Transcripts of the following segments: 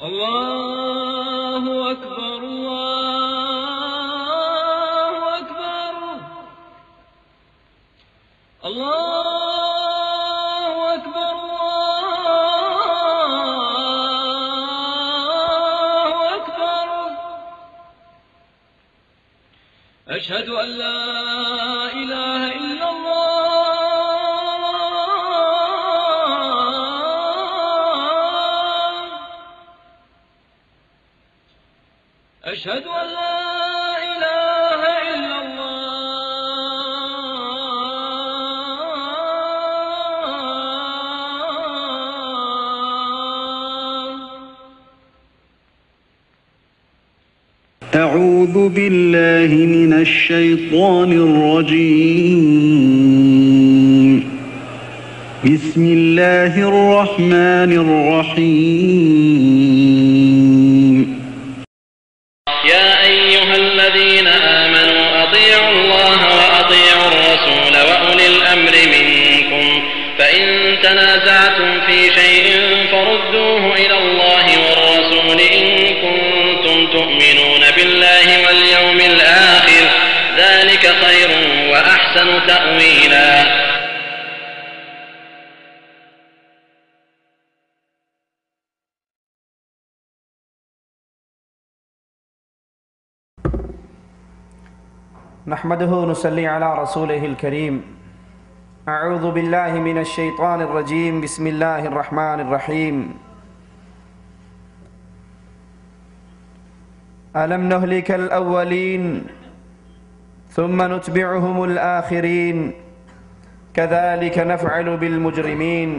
الله أكبر الله أكبر الله أكبر الله أكبر أشهد أن لا إله إلا الله أشهد أن لا إله إلا الله. أعوذ بالله من الشيطان الرجيم. بسم الله الرحمن الرحيم. يا أيها الذين آمنوا أطيعوا الله وأطيعوا الرسول وأولي الأمر منكم فإن تنازعتم في شيء فردوه إلى الله والرسول إن كنتم تؤمنون بالله واليوم الآخر ذلك خير وأحسن تأويلا. نحمده ونصلي على رسوله الكريم. أعوذ بالله من الشيطان الرجيم. بسم الله الرحمن الرحيم. ألم نهلك الأولين ثم نتبعهم الآخرين كذلك نفعل بالمجرمين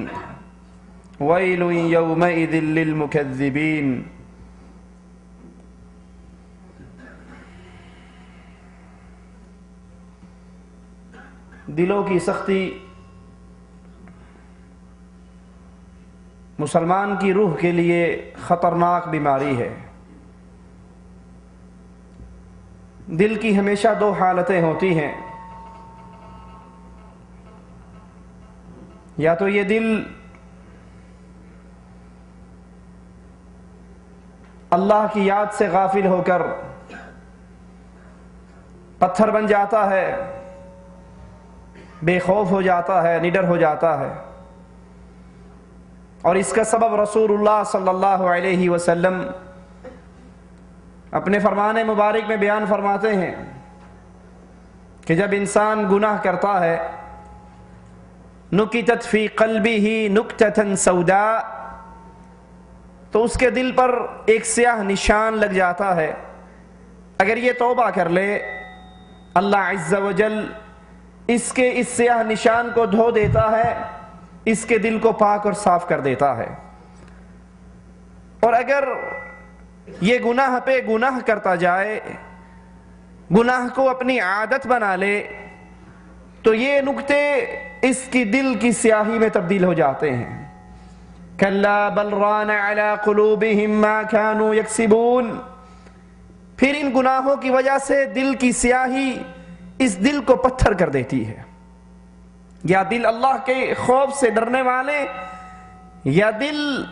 ويل يومئذ للمكذبين. دلوں کی سختی مسلمان کی روح کے لیے خطرناک بیماری ہے. دل کی ہمیشہ دو حالتیں ہوتی ہیں. یا تو یہ دل اللہ کی یاد سے غافل ہو کر پتھر بن جاتا ہے، بے خوف ہو جاتا ہے، نڈر ہو جاتا ہے، اور اس کا سبب رسول اللہ صلی اللہ علیہ وسلم اپنے فرمان مبارک میں بیان فرماتے ہیں کہ جب انسان گناہ کرتا ہے نکتت فی قلبہ نکتۃ سوداء، تو اس کے دل پر ایک سیاہ نشان لگ جاتا ہے. اگر یہ توبہ کر لے اللہ عز و جل اس کے اس سیاہ نشان کو دھو دیتا ہے، اس کے دل کو پاک اور صاف کر دیتا ہے. اور اگر یہ گناہ پہ گناہ کرتا جائے، گناہ کو اپنی عادت بنا لے، تو یہ نقطے اس کی دل کی سیاہی میں تبدیل ہو جاتے ہیں. کلا بل ران علی قلوبہم ما کانوا یکسبون. پھر ان گناہوں کی وجہ سے دل کی سیاہی اس دل کو پتھر کر دیتی ہے. یا دل اللہ کے خوف سے ڈرنے والے، یا دل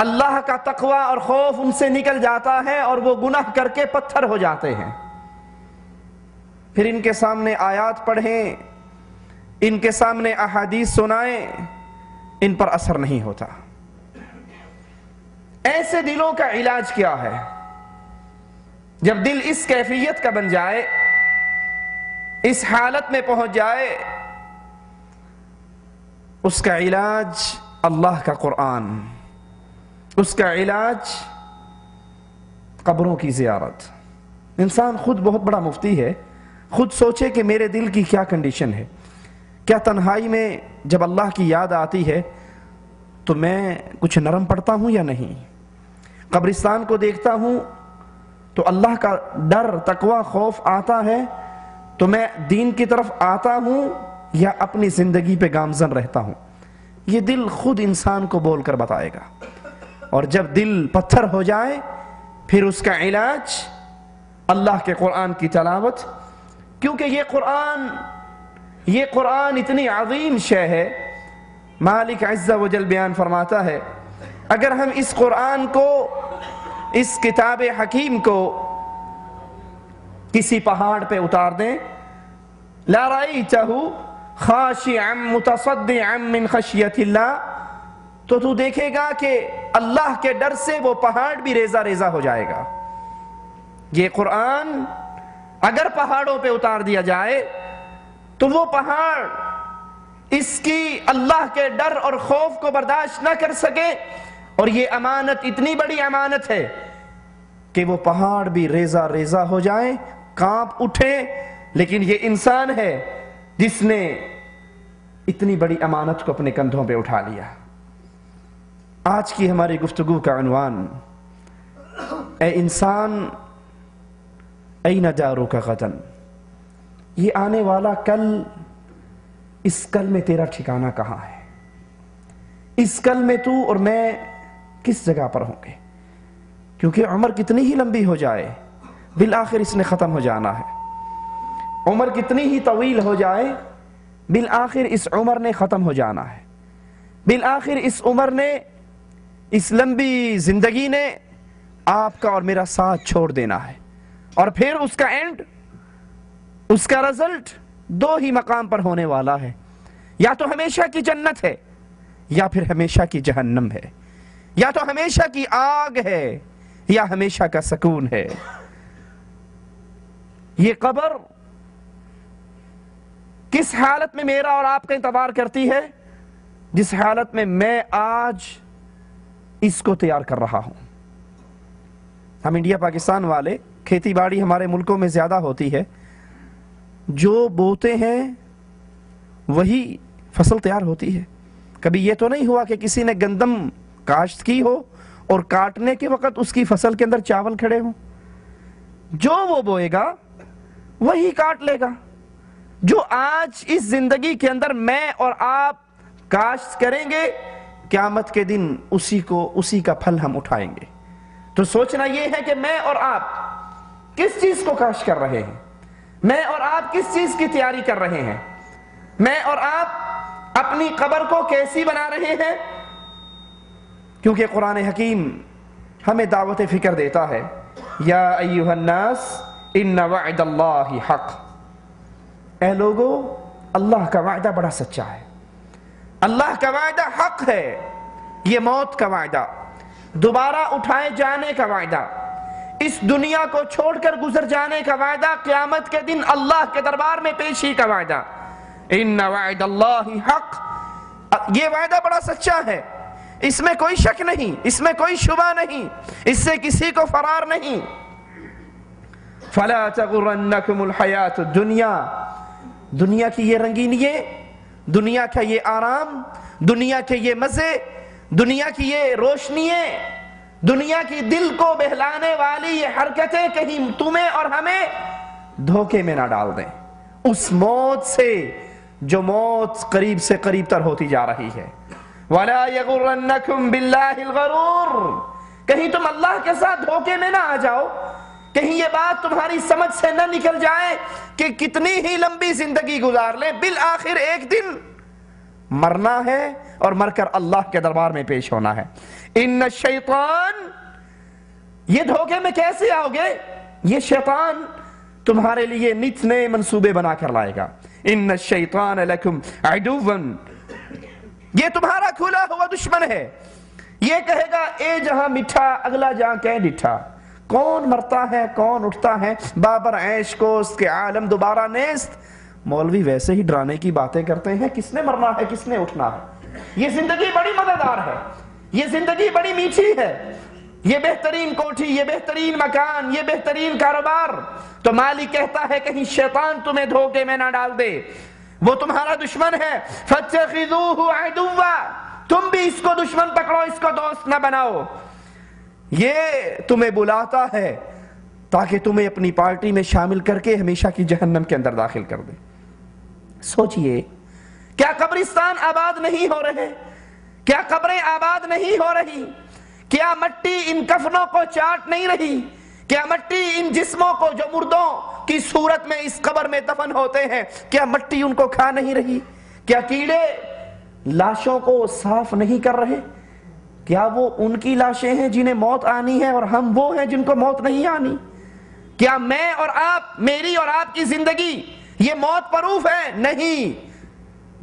اللہ کا تقوی اور خوف ان سے نکل جاتا ہے اور وہ گناہ کر کے پتھر ہو جاتے ہیں. پھر ان کے سامنے آیات پڑھیں، ان کے سامنے احادیث سنائیں، ان پر اثر نہیں ہوتا. ایسے دلوں کا علاج کیا ہے؟ جب دل اس کیفیت کا بن جائے، اس حالت میں پہنچ جائے، اس کا علاج اللہ کا قرآن، اس کا علاج قبروں کی زیارت. انسان خود بہت بڑا مفتی ہے، خود سوچے کہ میرے دل کی کیا کنڈیشن ہے. کیا تنہائی میں جب اللہ کی یاد آتی ہے تو میں کچھ نرم پڑتا ہوں یا نہیں؟ قبرستان کو دیکھتا ہوں تو اللہ کا ڈر، تقوی، خوف آتا ہے تو میں دین کی طرف آتا ہوں یا اپنی زندگی پہ گامزن رہتا ہوں؟ یہ دل خود انسان کو بول کر بتائے گا. اور جب دل پتھر ہو جائے پھر اس کا علاج اللہ کے قرآن کی تلاوت. کیونکہ یہ قرآن اتنی عظیم شے ہے. مالک عز و جل بیان فرماتا ہے اگر ہم اس قرآن کو، اس کتاب حکیم کو کسی پہاڑ پہ اتار دیں، لَرَأَيْتَهُ خَاشِعًا مُتَصَدِّعًا مِّنْ خَشْيَةِ اللَّهِ، تو تو دیکھے گا کہ اللہ کے ڈر سے وہ پہاڑ بھی ریزہ ریزہ ہو جائے گا۔ یہ قرآن اگر پہاڑوں پہ اتار دیا جائے تو وہ پہاڑ اس کی اللہ کے ڈر اور خوف کو برداشت نہ کر سکے، اور یہ امانت اتنی بڑی امانت ہے کہ وہ پہاڑ بھی ریزہ ریزہ ہو جائیں، کانپ اٹھے، لیکن یہ انسان ہے جس نے اتنی بڑی امانت کو اپنے کندھوں پہ اٹھا لیا۔ آج کی ہماری گفتگو کا عنوان، اے انسان این دارک غداً، یہ آنے والا کل، اس کل میں تیرا ٹھکانہ کہاں ہے؟ اس کل میں تو اور میں کس جگہ پر ہوں گے؟ کیونکہ عمر کتنی ہی لمبی ہو جائے، بالآخر اس نے ختم ہو جانا ہے۔ عمر کتنی ہی طویل ہو جائے، بالآخر اس عمر نے ختم ہو جانا ہے۔ بالآخر اس عمر نے، اس لمبی زندگی نے آپ کا اور میرا ساتھ چھوڑ دینا ہے، اور پھر اس کا اینڈ، اس کا رزلٹ دو ہی مقام پر ہونے والا ہے، یا تو ہمیشہ کی جنت ہے یا پھر ہمیشہ کی جہنم ہے، یا تو ہمیشہ کی آگ ہے یا ہمیشہ کا سکون ہے۔ یہ قبر کس حالت میں میرا اور آپ کا انتظار کرتی ہے؟ جس حالت میں میں آج اس کو تیار کر رہا ہوں۔ ہم انڈیا پاکستان والے، کھیتی باڑی ہمارے ملکوں میں زیادہ ہوتی ہے، جو بوتے ہیں وہی فصل تیار ہوتی ہے۔ کبھی یہ تو نہیں ہوا کہ کسی نے گندم کاشت کی ہو اور کاٹنے کے وقت اس کی فصل کے اندر چاول کھڑے ہوں۔ جو وہ بوئے گا وہی کاٹ لے گا۔ جو آج اس زندگی کے اندر میں اور آپ کاشت کریں گے، قیامت کے دن اسی کا پھل ہم اٹھائیں گے۔ تو سوچنا یہ ہے کہ میں اور آپ کس چیز کو کاشت کر رہے ہیں، میں اور آپ کس چیز کی تیاری کر رہے ہیں، میں اور آپ اپنی قبر کو کیسی بنا رہے ہیں۔ کیونکہ قرآن حکیم ہمیں دعوت فکر دیتا ہے، یا ایھا الناس ان وعد اللہ حق، اے لوگو اللہ کا وعدہ بڑا سچا ہے، اللہ کا وعدہ حق ہے۔ یہ موت کا وعدہ، دوبارہ اٹھائے جانے کا وعدہ، اس دنیا کو چھوڑ کر گزر جانے کا وعدہ، قیامت کے دن اللہ کے دربار میں پیشی کا وعدہ، ان وعد اللہ حق، یہ وعدہ بڑا سچا ہے، اس میں کوئی شک نہیں، اس میں کوئی شبہ نہیں، اس سے کسی کو فرار نہیں۔ فلا تغرنکم الحیات الدنیا، دنیا کی یہ رنگینیے، دنیا کا یہ آرام، دنیا کے یہ مزے، دنیا کی یہ روشنییں، دنیا کی دل کو بہلانے والی یہ حرکتیں کہیں تمہیں اور ہمیں دھوکے میں نہ ڈال دیں اس موت سے جو موت قریب سے قریب تر ہوتی جا رہی ہے۔ وَلَا يَغُرَّنَّكُمْ بِاللَّهِ الْغَرُورُ، کہیں تم اللہ کے ساتھ دھوکے میں نہ آ جاؤ، کہیں یہ بات تمہاری سمجھ سے نہ نکل جائے کہ کتنی ہی لمبی زندگی گزار لیں، بالآخر ایک دن مرنا ہے اور مر کر اللہ کے دربار میں پیش ہونا ہے۔ ان الشیطان، یہ دھوکے میں کیسے آؤ گے؟ یہ شیطان تمہارے لیے نت نئے منصوبے بنا کر لائے گا۔ ان الشیطان لکم عدو، یہ تمہارا کھلا ہوا دشمن ہے۔ یہ کہے گا اے جہاں میٹھا اگلا جہاں کہ ڈٹھا، کون مرتا ہے کون اٹھتا ہے، بابر عیش کو اس کے عالم دوبارہ نیست۔ مولوی ویسے ہی ڈرانے کی باتیں کرتے ہیں، کس نے مرنا ہے کس نے اٹھنا ہے۔ یہ زندگی بڑی مزیدار ہے، یہ زندگی بڑی میٹھی ہے، یہ بہترین کوٹھی، یہ بہترین مکان، یہ بہترین کاروبار۔ تو مالک کہتا ہے کہیں شیطان تمہیں دھوکے میں نہ ڈال دے، وہ تمہارا دشمن ہے۔ فَاتَّخِذُوهُ عَدُوًّا، تم بھی اس کو دشمن پکڑو، اس کو دوست نہ بناؤ۔ یہ تمہیں بلاتا ہے تاکہ تمہیں اپنی پارٹی میں شامل کر کے ہمیشہ کی جہنم کے اندر داخل کر دے۔ سوچئے، کیا قبرستان آباد نہیں ہو رہے؟ کیا قبریں آباد نہیں ہو رہی؟ کیا مٹی ان کفنوں کو چاٹ نہیں رہی؟ کیا مٹی ان جسموں کو جو مردوں کی صورت میں اس قبر میں دفن ہوتے ہیں، کیا مٹی ان کو کھا نہیں رہی؟ کیا کیڑے لاشوں کو صاف نہیں کر رہے؟ کیا وہ ان کی لاشیں ہیں جنہیں موت آنی ہے اور ہم وہ ہیں جن کو موت نہیں آنی؟ کیا میں اور آپ، میری اور آپ کی زندگی یہ موت پروف ہے؟ نہیں۔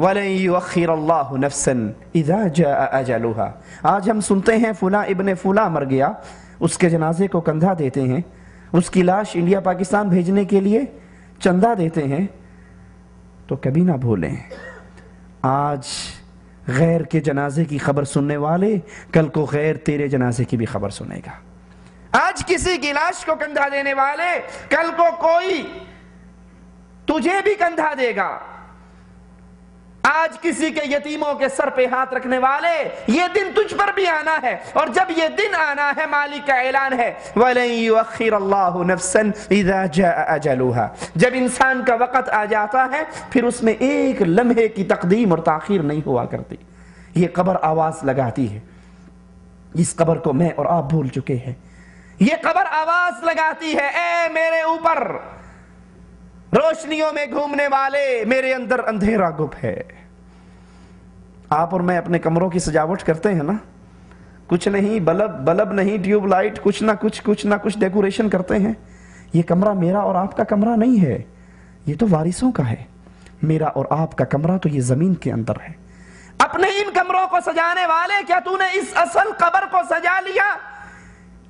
وَلَن يُؤَخِّرَ اللَّهُ نَفْسًا إِذَا جَاءَ أَجَلُهَا۔ آج ہم سنتے ہیں فلاں ابن فلاں مر گیا، اس کے جنازے کو کندھا دیتے ہیں، اس کی لاش انڈیا پاکستان بھیجنے کے لیے چندہ دیتے ہیں، تو کبھی نہ بھولیں آج غیر کے جنازے کی خبر سننے والے کل کو غیر تیرے جنازے کی بھی خبر سنے گا۔ آج کسی کی لاش کو کندھا دینے والے کل کو کوئی تجھے بھی کندھا دے گا۔ آج کسی کے یتیموں کے سر پہ ہاتھ رکھنے والے یہ دن تجھ پر بھی آنا ہے، اور جب یہ دن آنا ہے مالک کا اعلان ہے وَلَن يُؤَخِّرَ اللَّهُ نَفْسًا إِذَا جَاءَ أَجَلُهَا۔ جب انسان کا وقت آ جاتا ہے پھر اس میں ایک لمحے کی تقدیم اور تاخیر نہیں ہوا کرتی۔ یہ قبر آواز لگاتی ہے، اس قبر کو میں اور آپ بھول چکے ہیں۔ یہ قبر آواز لگاتی ہے، اے میرے اوپر روشنیوں میں گھومنے والے، میرے اندر اندھیرا گپ ہے۔ آپ اور میں اپنے کمروں کی سجاوٹ کرتے ہیں نا، کچھ نہیں، بلب نہیں، ٹیوب لائٹ، کچھ نہ کچھ ڈیکوریشن کرتے ہیں۔ یہ کمرہ میرا اور آپ کا کمرہ نہیں ہے، یہ تو وارثوں کا ہے۔ میرا اور آپ کا کمرہ تو یہ زمین کے اندر ہے۔ اپنے ان کمروں کو سجانے والے، کیا تو نے اس اصل قبر کو سجا لیا؟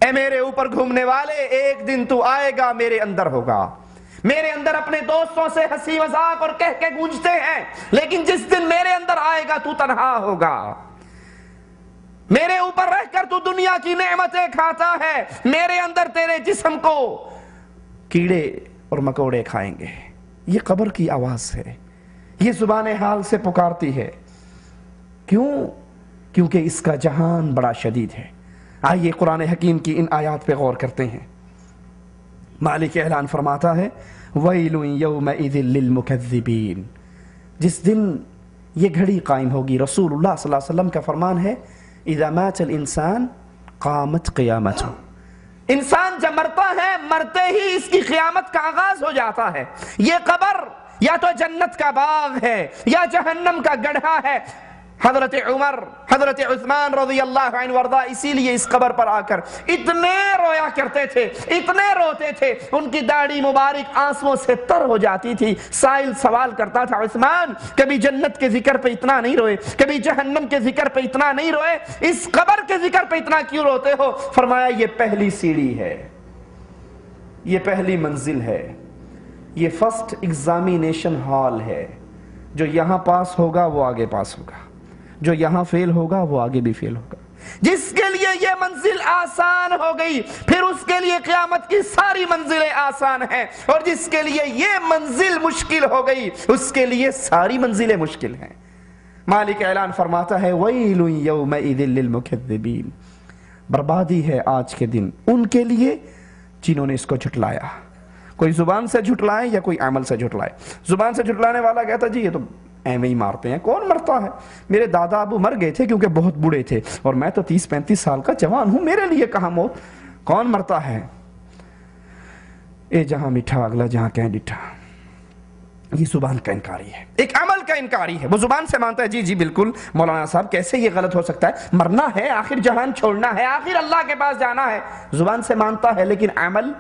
اے میرے اوپر گھومنے والے، ایک دن تو آئے گا، میرے اندر ہوگا۔ میرے اندر اپنے دوستوں سے ہنسی مذاق اور کہہ کے گونجتے ہیں، لیکن جس دن میرے اندر آئے گا تو تنہا ہوگا۔ میرے اوپر رہ کر تو دنیا کی نعمتیں کھاتا ہے، میرے اندر تیرے جسم کو کیڑے اور مکوڑے کھائیں گے۔ یہ قبر کی آواز ہے، یہ زبان حال سے پکارتی ہے۔ کیوں؟ کیونکہ اس کا جہان بڑا شدید ہے۔ آئیے قرآن حکیم کی ان آیات پہ غور کرتے ہیں۔ مالک اعلان فرماتا ہے وَيْلٌ يَوْمَئِذٍ لِّلْمُكَذِّبِينَ۔ جس دن یہ گھڑی قائم ہوگی، رسول اللہ صلی اللہ علیہ وسلم کا فرمان ہے اِذَا مَاتَ الْإِنسان قَامَتْ قِيَامَتُهُ۔ انسان جب مرتا ہے، مرتے ہی اس کی قیامت کا آغاز ہو جاتا ہے۔ یہ قبر یا تو جنت کا باغ ہے یا جہنم کا گڑھا ہے۔ حضرت عمر، حضرت عثمان رضی اللہ عنہ وارضا اسی لیے اس قبر پر آ کر اتنے رویا کرتے تھے، اتنے روتے تھے، ان کی داڑھی مبارک آنسوؤں سے تر ہو جاتی تھی۔ سائل سوال کرتا تھا عثمان کبھی جنت کے ذکر پہ اتنا نہیں روئے، کبھی جہنم کے ذکر پہ اتنا نہیں روئے، اس قبر کے ذکر پہ اتنا کیوں روتے ہو؟ فرمایا یہ پہلی سیڑھی ہے، یہ پہلی منزل ہے، یہ فرسٹ ایگزامینیشن ہال ہے۔ جو یہاں پاس ہوگا وہ آگے پاس ہوگا، جو یہاں فیل ہوگا وہ آگے بھی فیل ہوگا۔ جس کے لیے یہ منزل آسان ہو گئی پھر اس کے لیے قیامت کی ساری منزلیں آسان ہیں، اور جس کے لیے یہ منزل مشکل ہو گئی اس کے لیے ساری منزلیں مشکل ہیں۔ مالک اعلان فرماتا ہے وَيْلٌ يَوْمَئِذٍ لِّلْمُكَذِّبِينَ۔ بربادی ہے آج کے دن ان کے لیے جنہوں نے اس کو جھٹلایا۔ کوئی زبان سے جھٹلائے یا کوئی عمل سے جھٹلائے۔ زبان سے جھٹلانے والا کہتا جی یہ تو ایویں ہی مارتے ہیں، کون مرتا ہے؟ میرے دادا ابو مر گئے تھے کیونکہ بہت بوڑھے تھے، اور میں تو 30-35 سال کا جوان ہوں، میرے لیے کہاں موت؟ کون مرتا ہے؟ اے جہاں میٹھا اگلا جہاں کہیں ڈٹھا۔ یہ زبان کا انکاری ہے، ایک عمل کا انکاری ہے۔ وہ زبان سے مانتا ہے جی جی بالکل مولانا صاحب کیسے یہ غلط ہو سکتا ہے، مرنا ہے، آخر جہان چھوڑنا ہے، آخر اللہ کے پاس جانا ہے۔ زبان سے مانتا ہے لیکن عمل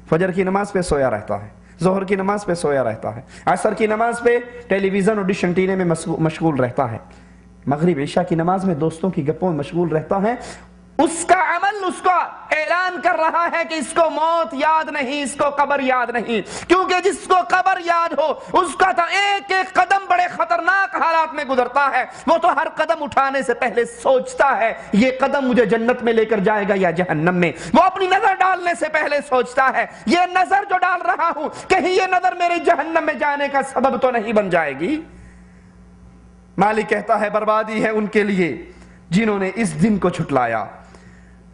فجر کی نماز پہ سویا رہتا ہے، ظہر کی نماز پہ سویا رہتا ہے، عصر کی نماز پہ ٹیلی ویژن اور ڈش انٹینے میں مشغول رہتا ہے، مغرب عشاء کی نماز میں دوستوں کی گپوں میں مشغول رہتا ہے۔ اس کا عمل اس کو اعلان کر رہا ہے کہ اس کو موت یاد نہیں، اس کو قبر یاد نہیں، کیونکہ جس کو قبر یاد ہو اس کا تو ایک ایک قدم بڑے خطرناک حالات میں گزرتا ہے۔ وہ تو ہر قدم اٹھانے سے پہلے سوچتا ہے یہ قدم مجھے جنت میں لے کر جائے گا یا جہنم میں۔ وہ اپنی نظر ڈالنے سے پہلے سوچتا ہے یہ نظر جو ڈال رہا ہوں کہیں یہ نظر میری جہنم میں جانے کا سبب تو نہیں بن جائے گی۔ مالک کہتا ہے بربادی ہے ان کے لیے جنہوں نے اس دن کو چھٹلایا۔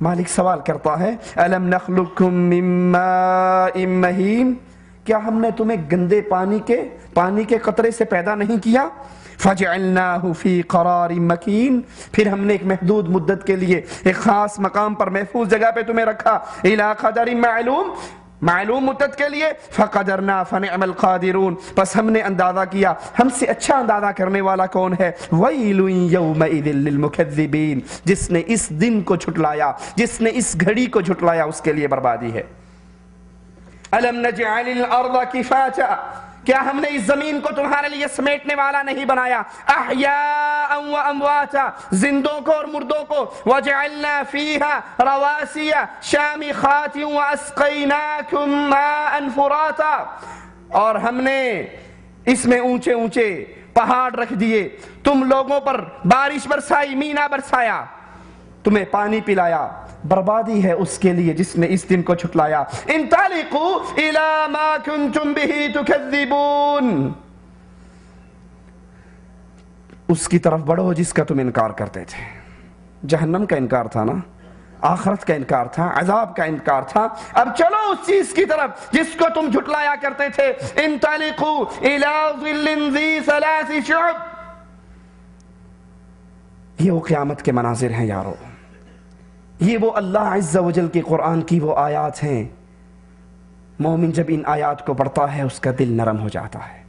مالک سوال کرتا ہے أَلَمْ نَخْلُقكُم مِّن مَّاءٍ مَّهِينٍ، کیا ہم نے تمہیں گندے پانی کے قطرے سے پیدا نہیں کیا؟ فَجَعَلْنَاهُ فِي قَرَارٍ مَّكِينٍ، پھر ہم نے ایک محدود مدت کے لیے ایک خاص مقام پر محفوظ جگہ پہ تمہیں رکھا۔ إِلَىٰ قَدَرٍ مَّعْلُومٍ، معلوم مدت کے لیے فقدرنا فنعم القادرون، پس ہم نے اندازہ کیا، ہم سے اچھا اندازہ کرنے والا کون ہے؟ ویل یومئذ للمکذبین، جس نے اس دن کو جھٹلایا، جس نے اس گھڑی کو جھٹلایا، اس کے لیے بربادی ہے۔ الم نجعل الارض کفاتا، کیا ہم نے اس زمین کو تمہارے لیے سمیٹنے والا نہیں بنایا؟ احیاء و امواتا، زندوں کو اور مردوں کو، وجعلنا فیہا رواسیا شامخات واسقیناکم ماء فراتا، اور ہم نے اس میں اونچے اونچے پہاڑ رکھ دیے، تم لوگوں پر بارش برسائی، مینا برسایا، تمہیں پانی پلایا۔ بربادی ہے اس کے لیے جس نے اس دن کو چھٹلایا۔ انطلقوا الی ما کنتم بہ تکذبون، اس کی طرف بڑھو جس کا تم انکار کرتے تھے۔ جہنم کا انکار تھا نا، آخرت کا انکار تھا، عذاب کا انکار تھا، اب چلو اس چیز کی طرف جس کو تم جھٹلایا کرتے تھے۔ انطلقوا الی ظل ذی ثلاث شعب، یہ وہ قیامت کے مناظر ہیں یارو، یہ وہ اللہ عز و جل کی قرآن کی وہ آیات ہیں۔ مومن جب ان آیات کو پڑھتا ہے اس کا دل نرم ہو جاتا ہے۔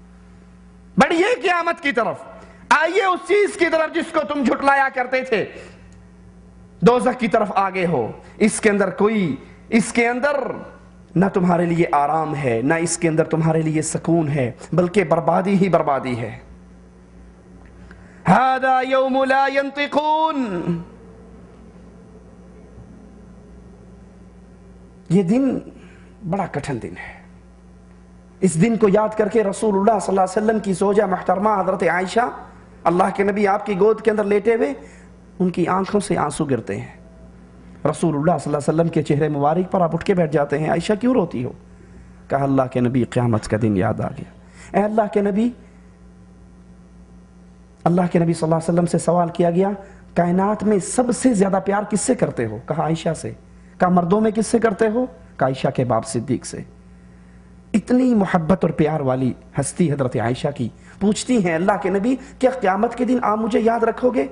بڑھئے قیامت کی طرف، آئیے اس چیز کی طرف جس کو تم جھٹلایا کرتے تھے۔ دوزخ کی طرف آگے ہو، اس کے اندر نہ تمہارے لیے آرام ہے، نہ اس کے اندر تمہارے لیے سکون ہے، بلکہ بربادی ہی بربادی ہے۔ ھذا یوم لا ینطقون، یہ دن بڑا کٹھن دن ہے۔ اس دن کو یاد کر کے رسول اللہ صلی اللہ علیہ وسلم کی زوجہ محترمہ حضرت عائشہ، اللہ کے نبی آپ کی گود کے اندر لیٹے ہوئے، ان کی آنکھوں سے آنسو گرتے ہیں۔ رسول اللہ صلی اللہ علیہ وسلم کے چہرے مبارک پر آپ اٹھ کے بیٹھ جاتے ہیں۔ عائشہ کیوں روتی ہو؟ کہا اللہ کے نبی قیامت کا دن یاد آ گیا۔ اے اللہ کے نبی صلی اللہ علیہ وسلم سے سوال کیا گیا، کائنات میں سب سے زیادہ پیار کس سے کرتے ہو؟ کہا عائشہ سے۔ کہا مردوں میں کس سے کرتے ہو؟ کہا عائشہ کے باپ صدیق سے۔ اتنی محبت اور پیار والی ہستی حضرت عائشہ کی، پوچھتی ہیں اللہ کے نبی کیا قیامت کے دن آپ مجھے یاد رکھو گے؟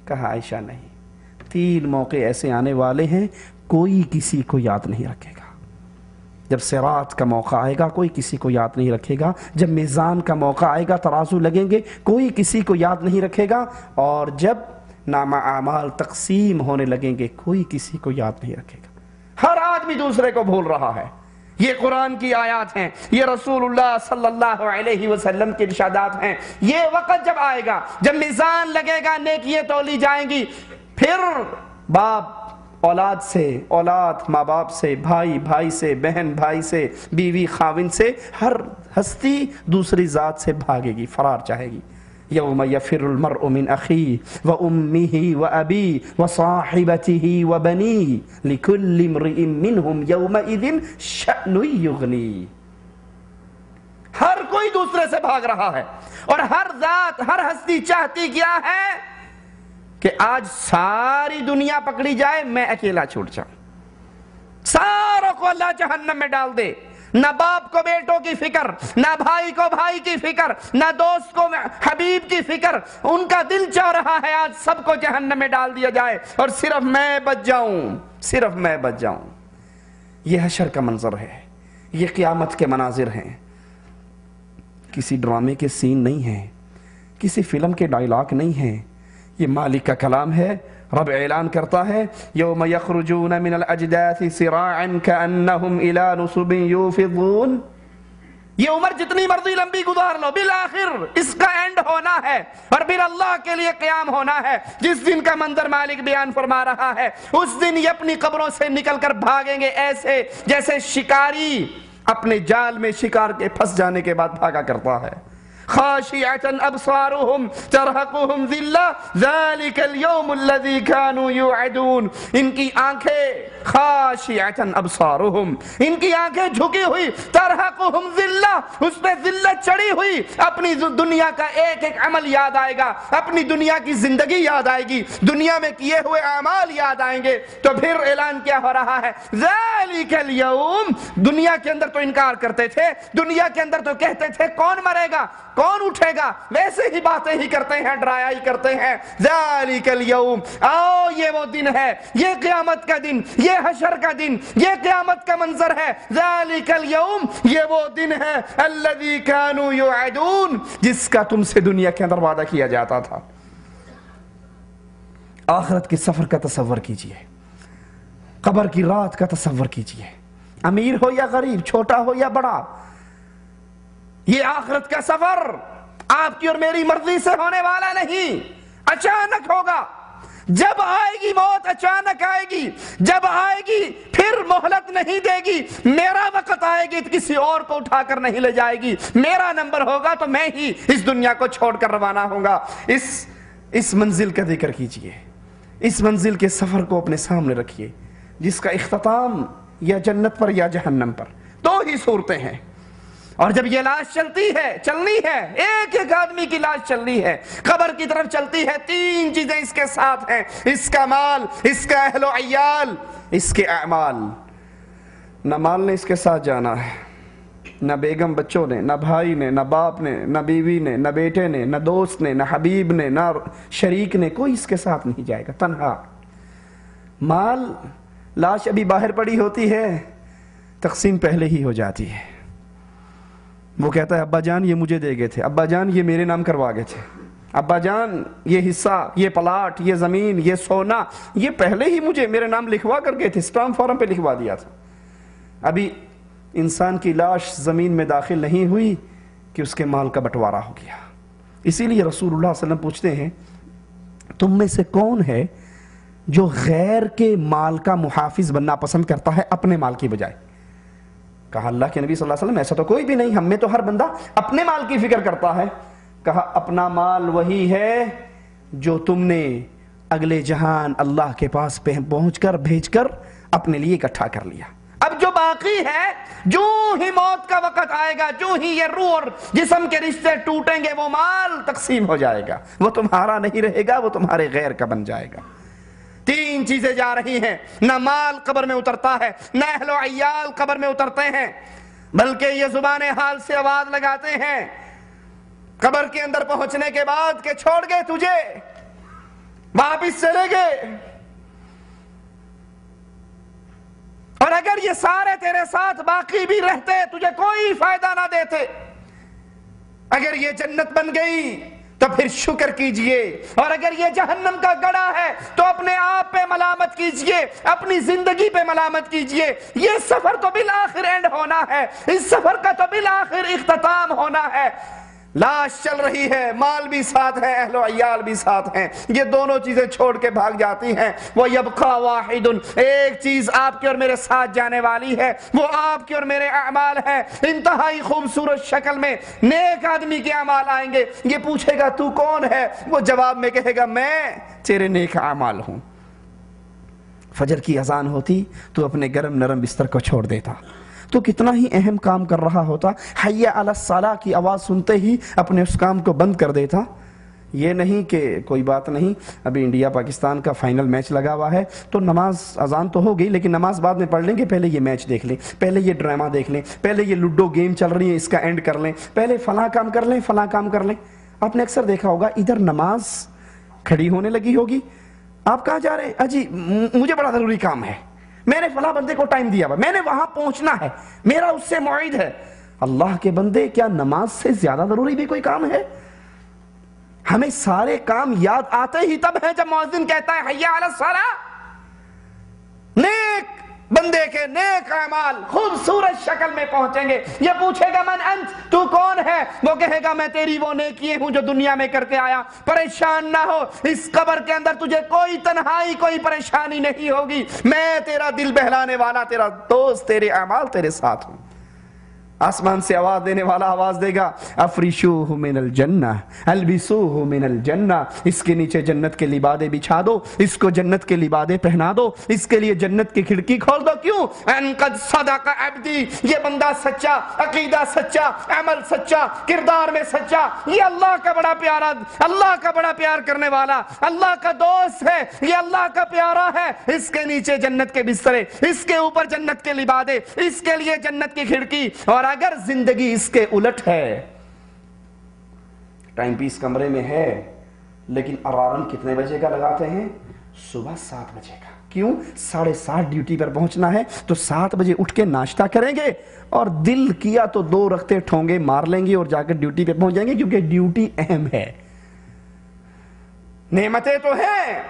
کہا عائشہ نہیں، 3 موقع ایسے آنے والے ہیں کوئی کسی کو یاد نہیں رکھے گا۔ جب صراط کا موقع آئے گا کوئی کسی کو یاد نہیں رکھے گا، جب میزان کا موقع آئے گا ترازو لگیں گے کوئی کسی کو یاد نہیں رکھے گا، اور جب نامہ اعمال تقسیم ہونے لگیں گے کوئی کسی کو یاد نہیں رکھے گا۔ ہر آدمی دوسرے کو بھول رہا ہے۔ یہ قرآن کی آیات ہیں، یہ رسول اللہ صلی اللہ علیہ وسلم کے ارشادات ہیں۔ یہ وقت جب آئے گا، جب میزان لگے گا، نیکیاں تولی جائیں گی، پھر باپ اولاد سے، اولاد ماں باپ سے، بھائی بھائی سے، بہن بھائی سے، بیوی خاوند سے، ہر ہستی دوسری ذات سے بھاگے گی، فرار چاہے گی۔ یوم یفر المرء من اخیہ وامہ وابیہ وصاحبتہ وبنیہ لکل امرئ منہم یومئذ شأن یغنیہ۔ ہر کوئی دوسرے سے بھاگ رہا ہے، اور ہر ذات، ہر ہستی چاہتی کیا ہے کہ آج ساری دنیا پکڑی جائے، میں اکیلا چھوٹ جاؤں۔ ساروں کو اللہ جہنم میں ڈال دے، نہ باپ کو بیٹوں کی فکر، نہ بھائی کو بھائی کی فکر، نہ دوست کو حبیب کی فکر، ان کا دل چاہ رہا ہے آج سب کو جہنم میں ڈال دیا جائے اور صرف میں بچ جاؤں، صرف میں بچ جاؤں۔ یہ حشر کا منظر ہے، یہ قیامت کے مناظر ہیں، کسی ڈرامے کے سین نہیں ہیں، کسی فلم کے ڈائیلاگ نہیں ہیں، یہ مالک کا کلام ہے۔ رب اعلان کرتا ہے یوم یخرجون من الاجداث سراعا کانہم الی نصب یوفضون۔ یہ عمر جتنی مرضی لمبی گزار لو، بالآخر اس کا اینڈ ہونا ہے اور پھر اللہ کے لیے قیام ہونا ہے۔ جس دن کا منظر مالک بیان فرما رہا ہے، اس دن یہ اپنی قبروں سے نکل کر بھاگیں گے ایسے جیسے شکاری اپنے جال میں شکار کے پھنس جانے کے بعد بھاگا کرتا ہے۔ خاشعة ابصارهم ترهقهم ذلة ذلك اليوم الذي كانوا يوعدون۔ ان کی آنکھیں خاشعة ابصارهم، ان کی آنکھیں جھکی ہوئی، ترهقهم ذلة، اس پہ ذلت چڑھی ہوئی، اپنی دنیا کا ایک ایک عمل یاد آئے گا، اپنی دنیا کی زندگی یاد آئے گی، دنیا میں کیے ہوئے اعمال یاد آئیں گے۔ تو پھر اعلان کیا ہو رہا ہے؟ ذلك اليوم، دنیا کے اندر تو انکار کرتے تھے، دنیا کے اندر تو کہتے تھے کون مرے گا؟ کون اٹھے گا؟ ویسے ہی باتیں ہی کرتے ہیں، ڈرایا ہی کرتے ہیں۔ ذالک الیوم، آؤ یہ وہ دن ہے، یہ قیامت کا دن، یہ حشر کا دن، یہ قیامت کا منظر ہے۔ ذالک الیوم، یہ وہ دن ہے الذی کانوا یوعدون، جس کا تم سے دنیا کے اندر وعدہ کیا جاتا تھا۔ آخرت کے سفر کا تصور کیجئے، قبر کی رات کا تصور کیجئے، امیر ہو یا غریب، چھوٹا ہو یا بڑا، یہ آخرت کا سفر آپ کی اور میری مرضی سے ہونے والا نہیں، اچانک ہوگا۔ جب آئے گی موت اچانک آئے گی، جب آئے گی پھر مہلت نہیں دے گی۔ میرا وقت آئے گی تو کسی اور کو اٹھا کر نہیں لے جائے گی، میرا نمبر ہوگا تو میں ہی اس دنیا کو چھوڑ کر روانہ ہوں گا۔ اس منزل کا ذکر کیجئے، اس منزل کے سفر کو اپنے سامنے رکھیے، جس کا اختتام یا جنت پر یا جہنم پر، دو ہی صورتیں ہیں۔ اور جب یہ لاش چلنی ہے، ایک ایک آدمی کی لاش چلنی ہے، قبر کی طرف چلتی ہے، تین چیزیں اس کے ساتھ ہیں، اس کا مال، اس کا اہل و عیال، اس کے اعمال۔ نہ مال نے اس کے ساتھ جانا ہے، نہ بیگم بچوں نے، نہ بھائی نے، نہ باپ نے، نہ بیوی نے، نہ بیٹے نے، نہ دوست نے، نہ حبیب نے، نہ شریک نے، کوئی اس کے ساتھ نہیں جائے گا، تنہا۔ مال، لاش ابھی باہر پڑی ہوتی ہے، تقسیم پہلے ہی ہو جاتی ہے۔ وہ کہتا ہے ابا جان یہ مجھے دے گئے تھے، ابا جان یہ میرے نام کروا گئے تھے، ابا جان یہ حصہ، یہ پلاٹ، یہ زمین، یہ سونا، یہ پہلے ہی مجھے میرے نام لکھوا کر گئے تھے، اسٹامپ فارم پہ لکھوا دیا تھا۔ ابھی انسان کی لاش زمین میں داخل نہیں ہوئی کہ اس کے مال کا بٹوارا ہو گیا۔ اسی لیے رسول اللہ صلی اللہ علیہ وسلم پوچھتے ہیں تم میں سے کون ہے جو غیر کے مال کا محافظ بننا پسند کرتا ہے اپنے مال کی بجائے؟ کہا اللہ کے نبی صلی اللہ علیہ وسلم ایسا تو کوئی بھی نہیں، ہم میں تو ہر بندہ اپنے مال کی فکر کرتا ہے۔ کہا اپنا مال وہی ہے جو تم نے اگلے جہان اللہ کے پاس پہنچ کر بھیج کر اپنے لیے اکٹھا کر لیا۔ اب جو باقی ہے، جو ہی موت کا وقت آئے گا، جو ہی یہ روح اور جسم کے رشتے ٹوٹیں گے، وہ مال تقسیم ہو جائے گا، وہ تمہارا نہیں رہے گا، وہ تمہارے غیر کا بن جائے گا۔ تین چیزیں جا رہی ہیں، نہ مال قبر میں اترتا ہے، نہ اہل و عیال قبر میں اترتے ہیں، بلکہ یہ زبان حال سے آواز لگاتے ہیں قبر کے اندر پہنچنے کے بعد کہ چھوڑ گئے تجھے، واپس چلے گئے، اور اگر یہ سارے تیرے ساتھ باقی بھی رہتے تجھے کوئی فائدہ نہ دیتے۔ اگر یہ جنت بن گئی تو پھر شکر کیجئے، اور اگر یہ جہنم کا گڑھا ہے تو اپنے آپ پہ ملامت کیجئے، اپنی زندگی پہ ملامت کیجئے۔ یہ سفر تو بالآخر اینڈ ہونا ہے، اس سفر کا تو بالآخر اختتام ہونا ہے۔ لاش چل رہی ہے، مال بھی ساتھ ہے، اہل و عیال بھی ساتھ ہیں، یہ دونوں چیزیں چھوڑ کے بھاگ جاتی ہیں۔ وَيَبْقَى وَاحِدٌ، ایک چیز آپ کے اور میرے ساتھ جانے والی ہے، وہ آپ کے اور میرے اعمال ہے۔ انتہائی خوبصورت شکل میں نیک آدمی کے اعمال آئیں گے، یہ پوچھے گا تو کون ہے؟ وہ جواب میں کہے گا میں تیرے نیک اعمال ہوں۔ فجر کی اذان ہوتی تو اپنے گرم نرم بستر کو چھوڑ دیتا، تو کتنا ہی اہم کام کر رہا ہوتا، حی علی الصلاۃ کی آواز سنتے ہی اپنے اس کام کو بند کر دیتا۔ یہ نہیں کہ کوئی بات نہیں، ابھی انڈیا پاکستان کا فائنل میچ لگا ہوا ہے تو نماز اذان تو ہو گئی لیکن نماز بعد میں پڑھ لیں گے، پہلے یہ میچ دیکھ لیں، پہلے یہ ڈرامہ دیکھ لیں، پہلے یہ لوڈو گیم چل رہی ہے اس کا اینڈ کر لیں، پہلے فلاں کام کر لیں، فلاں کام کر لیں۔ آپ نے اکثر دیکھا ہوگا ادھر نماز کھڑی ہونے لگی ہوگی، آپ کہاں جا رہے ہیں؟ اجی مجھے بڑا ضروری کام ہے، میں نے فلاں بندے کو ٹائم دیا ہوا، میں نے وہاں پہنچنا ہے، میرا اس سے موعد ہے۔ اللہ کے بندے، کیا نماز سے زیادہ ضروری بھی کوئی کام ہے؟ ہمیں سارے کام یاد آتے ہی تب ہے جب مؤذن کہتا ہے حی علی الصلاۃ۔ نیک بندے کے نیک اعمال خوبصورت شکل میں پہنچیں گے۔ یہ پوچھے گا من انت، تو کون ہے؟ وہ کہے گا میں تیری وہ نیکی ہوں جو دنیا میں کر کے آیا۔ پریشان نہ ہو، اس قبر کے اندر تجھے کوئی تنہائی، کوئی پریشانی نہیں ہوگی، میں تیرا دل بہلانے والا، تیرا دوست، تیرے اعمال تیرے ساتھ ہوں۔ آسمان سے آواز دینے والا آواز دے گا افریشوہ من الجنہ البسوہ من الجنہ، اس کے نیچے جنت کے لبادے بچھا دو، اس کو جنت کے لبادے پہنا دو، اس کے لیے جنت کی کھڑکی کھول دو۔ کیوں؟ ان قد صدق عبدی، یہ بندہ سچا، عقیدہ سچا، عمل سچا، کردار میں سچا، یہ اللہ کا بڑا پیارا، اللہ کا بڑا پیار کرنے والا، اللہ کا دوست ہے، یہ اللہ کا پیارا ہے۔ اس کے نیچے جنت کے بسترے، اس کے اوپر جنت کے لبادے، اس کے لیے جنت کی کھڑکی۔ اور اگر زندگی اس کے الٹ ہے، ٹائم پیس کمرے میں ہے لیکن الارم کتنے بجے کا لگاتے ہیں؟ صبح 7 بجے کا. کیوں؟ 7:30 ڈیوٹی پر پہنچنا ہے تو 7 بجے اٹھ کے ناشتہ کریں گے اور دل کیا تو 2 رکعتیں ٹھونگے مار لیں گے اور جا کر ڈیوٹی پہ پہنچ جائیں گے، کیونکہ ڈیوٹی اہم ہے. نعمتیں تو ہیں.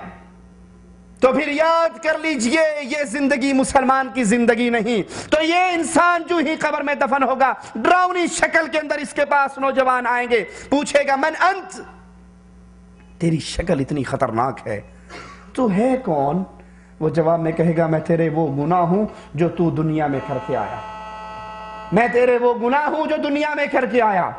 تو پھر یاد کر لیجئے یہ زندگی مسلمان کی زندگی نہیں. تو یہ انسان جو ہی قبر میں دفن ہوگا، ڈراؤنی شکل کے اندر اس کے پاس نوجوان آئیں گے، پوچھے گا من انت، تیری شکل اتنی خطرناک ہے، تو ہے کون؟ وہ جواب میں کہے گا میں تیرے وہ گناہ ہوں جو تو دنیا میں کر کے آیا، میں تیرے وہ گناہ ہوں جو دنیا میں کر کے آیا.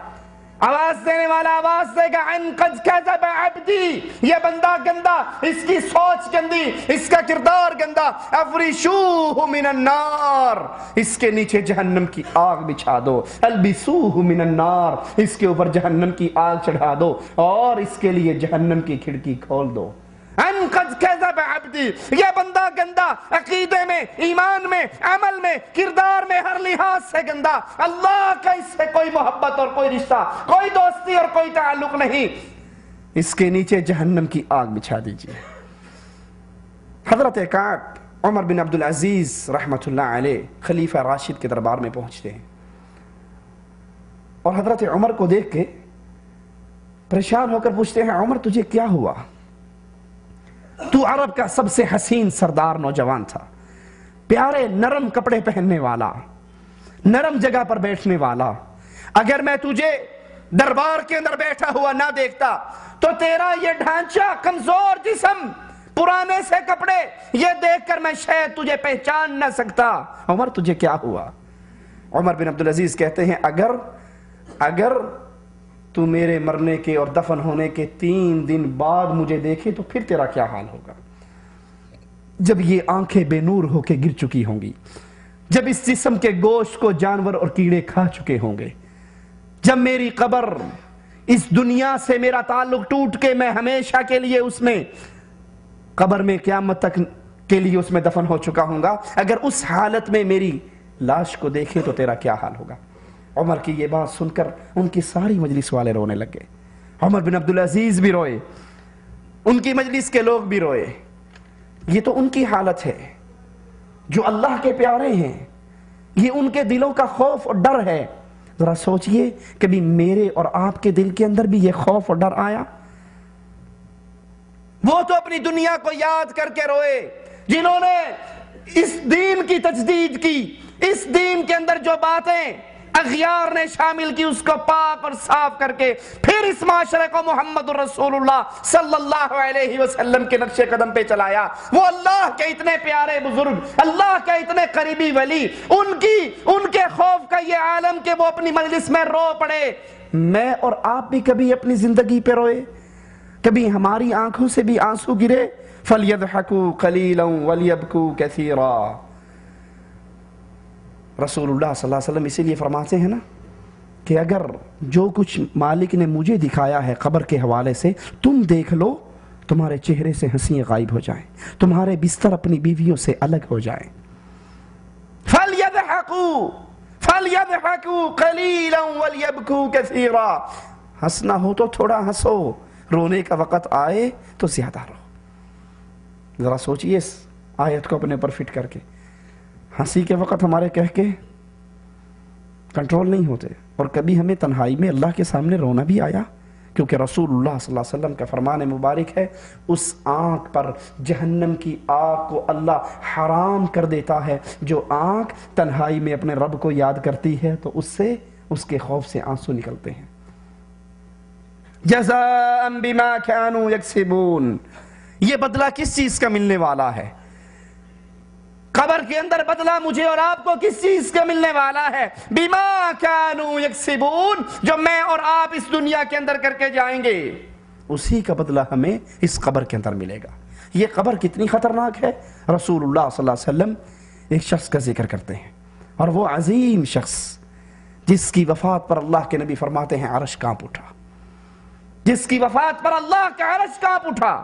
آواز دینے والا آواز دے گا ان قد کذب عبدی، یہ بندہ گندا، اس کی سوچ گندی، اس کا کردار گندا. افرشوہ من النار، اس کے نیچے جہنم کی آگ بچھا دو. البسوہ من النار، اس کے اوپر جہنم کی آگ چڑھا دو اور اس کے لیے جہنم کی کھڑکی کھول دو. ان قد کذب عبدی، یہ بندہ گندا، عقیدے میں، ایمان میں، عمل میں، کردار میں، ہر لحاظ سے گندا. اللہ کا اس سے کوئی محبت اور کوئی رشتہ، کوئی دوستی اور کوئی تعلق نہیں. اس کے نیچے جہنم کی آگ بچھا دیجئے. حضرت کعب عمر بن عبدالعزیز رحمت اللہ علیہ خلیفہ راشد کے دربار میں پہنچتے ہیں اور حضرت عمر کو دیکھ کے پریشان ہو کر پوچھتے ہیں عمر تجھے کیا ہوا؟ تو عرب کا سب سے حسین سردار نوجوان تھا، پیارے نرم کپڑے پہننے والا، نرم جگہ پر بیٹھنے والا. اگر میں تجھے دربار کے اندر بیٹھا ہوا نہ دیکھتا تو تیرا یہ ڈھانچہ، کمزور جسم، پرانے سے کپڑے، یہ دیکھ کر میں شاید تجھے پہچان نہ سکتا. عمر تجھے کیا ہوا؟ عمر بن عبدالعزیز کہتے ہیں اگر تو میرے مرنے کے اور دفن ہونے کے 3 دن بعد مجھے دیکھے تو پھر تیرا کیا حال ہوگا؟ جب یہ آنکھیں بے نور ہو کے گر چکی ہوں گی، جب اس جسم کے گوشت کو جانور اور کیڑے کھا چکے ہوں گے، جب میری قبر، اس دنیا سے میرا تعلق ٹوٹ کے میں ہمیشہ کے لیے اس میں قبر میں قیامت تک کے لیے اس میں دفن ہو چکا ہوں گا، اگر اس حالت میں میری لاش کو دیکھے تو تیرا کیا حال ہوگا؟ عمر کی یہ بات سن کر ان کی ساری مجلس والے رونے لگے. عمر بن عبدالعزیز بھی روئے، ان کی مجلس کے لوگ بھی روئے. یہ تو ان کی حالت ہے جو اللہ کے پیارے ہیں، یہ ان کے دلوں کا خوف اور ڈر ہے. ذرا سوچئے کبھی میرے اور آپ کے دل کے اندر بھی یہ خوف اور ڈر آیا؟ وہ تو اپنی دنیا کو یاد کر کے روئے جنہوں نے اس دین کی تجدید کی، اس دین کے اندر جو باتیں اغیار نے شامل کی اس کو پاک اور صاف کر کے پھر اس معاشرے کو محمد رسول اللہ صلی اللہ علیہ وسلم کے نقش قدم پہ چلایا. وہ اللہ کے اتنے پیارے بزرگ، اللہ کے اتنے قریبی ولی، ان کے خوف کا یہ عالم کہ وہ اپنی مجلس میں رو پڑے. میں اور آپ بھی کبھی اپنی زندگی پہ روئے؟ کبھی ہماری آنکھوں سے بھی آنسو گرے؟ فَلْيَضْحَكُوا قَلِيلًا وَلْيَبْكُوا كَثِيرًا. رسول اللہ صلی اللہ علیہ وسلم اسی لیے فرماتے ہیں نا کہ اگر جو کچھ مالک نے مجھے دکھایا ہے قبر کے حوالے سے تم دیکھ لو، تمہارے چہرے سے ہنسیاں غائب ہو جائیں، تمہارے بستر اپنی بیویوں سے الگ ہو جائیں. فَلْيَضْحَكُوا قَلِيلًا وَلْيَبْكُوا كَثِيرًا. ہنسنا ہو تو تھوڑا ہنسو، رونے کا وقت آئے تو زیادہ رو. ذرا سوچئے اس آیت کو اپنے پر فٹ کر کے. ہنسی کے وقت ہمارے کہہ کے کنٹرول نہیں ہوتے، اور کبھی ہمیں تنہائی میں اللہ کے سامنے رونا بھی آیا، کیونکہ رسول اللہ صلی اللہ علیہ وسلم کا فرمان مبارک ہے اس آنکھ پر جہنم کی آگ کو اللہ حرام کر دیتا ہے جو آنکھ تنہائی میں اپنے رب کو یاد کرتی ہے تو اس سے اس کے خوف سے آنسو نکلتے ہیں. جزاء بما كانوا يكسبون. یہ بدلہ کس چیز کا ملنے والا ہے؟ قبر کے اندر بدلہ مجھے اور آپ کو کس چیز کا ملنے والا ہے؟ بما كانوا يكسبون. جو میں اور آپ اس دنیا کے اندر کر کے جائیں گے اسی کا بدلہ ہمیں اس قبر کے اندر ملے گا. یہ قبر کتنی خطرناک ہے؟ رسول اللہ صلی اللہ علیہ وسلم ایک شخص کا ذکر کرتے ہیں، اور وہ عظیم شخص جس کی وفات پر اللہ کے نبی فرماتے ہیں عرش کانپ اٹھا. جس کی وفات پر اللہ کا عرش کانپ اٹھا،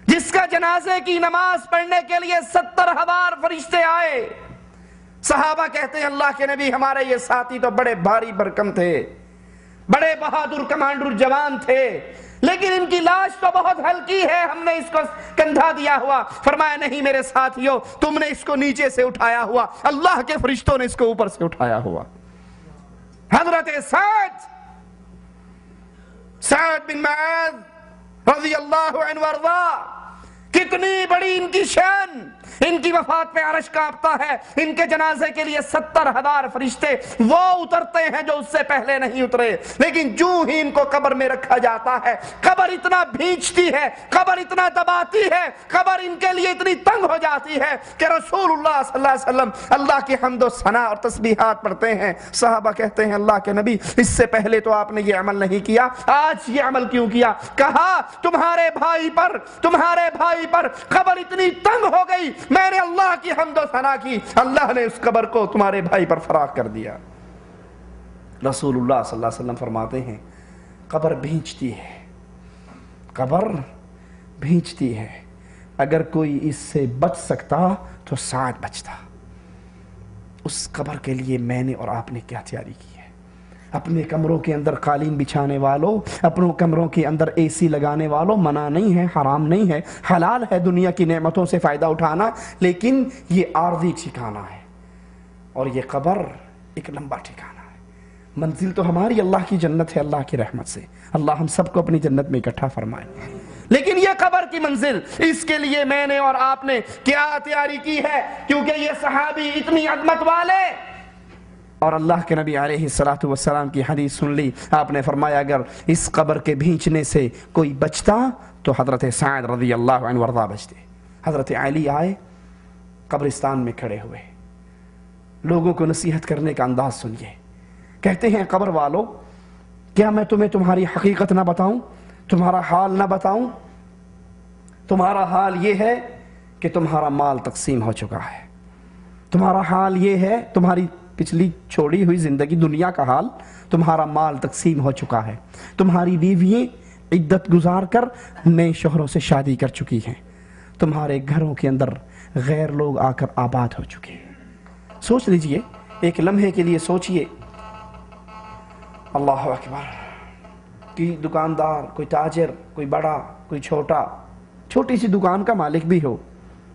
جس کا جنازے کی نماز پڑھنے کے لیے 70,000 فرشتے آئے. صحابہ کہتے ہیں اللہ کے نبی ہمارے یہ ساتھی تو بڑے بھاری بھرکم تھے، بڑے بہادر کمانڈر جوان تھے، لیکن ان کی لاش تو بہت ہلکی ہے، ہم نے اس کو کندھا دیا ہوا۔ فرمایا نہیں میرے ساتھیوں، تم نے اس کو نیچے سے اٹھایا ہوا، اللہ کے فرشتوں نے اس کو اوپر سے اٹھایا ہوا۔ حضرت سعد بن معاذ رضی اللہ عنہ وارضا، کتنی بڑی ان کی شان، ان کی وفات پہ عرش کانپتا ہے۔ ان کے جنازے کے لیے 70,000 فرشتے وہ اترتے ہیں جو اس سے پہلے نہیں اترے، لیکن جو ہی ان کو قبر میں رکھا جاتا ہے، قبر اتنا بھینچتی ہے، قبر اتنا دباتی ہے، قبر ان کے لیے اتنی تنگ ہو جاتی ہے کہ رسول اللہ صلی اللہ علیہ وسلم اللہ کی حمد و ثنا اور تسبیحات پڑھتے ہیں۔ صحابہ کہتے ہیں اللہ کے نبی، اس سے پہلے تو آپ نے یہ عمل نہیں کیا، آج یہ عمل کیوں کیا؟ کہا تمہارے بھائی پر قبر اتنی تنگ ہو گئی، میں نے اللہ کی حمد و ثنا کی، اللہ نے اس قبر کو تمہارے بھائی پر فراخ کر دیا۔ رسول اللہ صلی اللہ علیہ وسلم فرماتے ہیں قبر بھینچتی ہے، قبر بھینچتی ہے، اگر کوئی اس سے بچ سکتا تو سعد بچتا۔ اس قبر کے لیے میں نے اور آپ نے کیا تیاری کی ہے؟ اپنے کمروں کے اندر قالین بچھانے والوں، اپنوں کمروں کے اندر اے سی لگانے والوں، منع نہیں ہے، حرام نہیں ہے، حلال ہے دنیا کی نعمتوں سے فائدہ اٹھانا، لیکن یہ عارضی ٹھکانہ ہے اور یہ قبر ایک لمبا ٹھکانہ ہے۔ منزل تو ہماری اللہ کی جنت ہے، اللہ کی رحمت سے، اللہ ہم سب کو اپنی جنت میں اکٹھا فرمائے، لیکن یہ قبر کی منزل، اس کے لیے میں نے اور آپ نے کیا تیاری کی ہے؟ کیونکہ یہ صحابی اتنی عظمت والے اور اللہ کے نبی علیہ السلام کی حدیث سن لی، آپ نے فرمایا اگر اس قبر کے بھینچنے سے کوئی بچتا تو حضرت سعد رضی اللہ عنہ وارضا بچتے۔ حضرت علی آئے، قبرستان میں کھڑے ہوئے، لوگوں کو نصیحت کرنے کا انداز سنیے، کہتے ہیں قبر والو، کیا میں تمہیں تمہاری حقیقت نہ بتاؤں، تمہارا حال نہ بتاؤں؟ تمہارا حال یہ ہے کہ تمہارا مال تقسیم ہو چکا ہے، تمہارا حال یہ ہے، تمہاری پچھلی چھوڑی ہوئی زندگی دنیا کا حال، تمہارا مال تقسیم ہو چکا ہے، تمہاری بیوییں عدت گزار کر نئے شوہروں سے شادی کر چکی ہیں، تمہارے گھروں کے اندر غیر لوگ آ کر آباد ہو چکے ہیں۔ سوچ لیجئے، ایک لمحے کے لیے سوچئے، اللہ اکبر، کوئی دکاندار، کوئی تاجر، کوئی بڑا، کوئی چھوٹا، چھوٹی سی دکان کا مالک بھی ہو،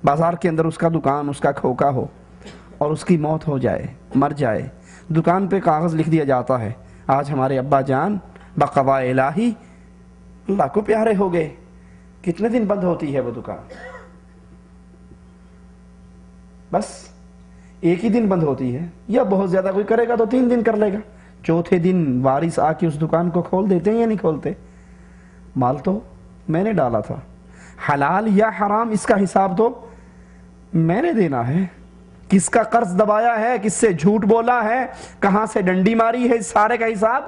بازار کے اندر اس کا دکان، اس کا کھوکا ہو اور اس کی موت ہو جائے، مر جائے، دکان پہ کاغذ لکھ دیا جاتا ہے آج ہمارے ابا جان بقضاء الہی اللہ کو پیارے ہو گئے۔ کتنے دن بند ہوتی ہے وہ دکان؟ بس ایک ہی دن بند ہوتی ہے، یا بہت زیادہ کوئی کرے گا تو 3 دن کر لے گا، چوتھے دن وارث آ کے اس دکان کو کھول دیتے ہیں یا نہیں کھولتے؟ مال تو میں نے ڈالا تھا، حلال یا حرام اس کا حساب تو میں نے دینا ہے، کس کا قرض دبایا ہے، کس سے جھوٹ بولا ہے، کہاں سے ڈنڈی ماری ہے، اس سارے کا حساب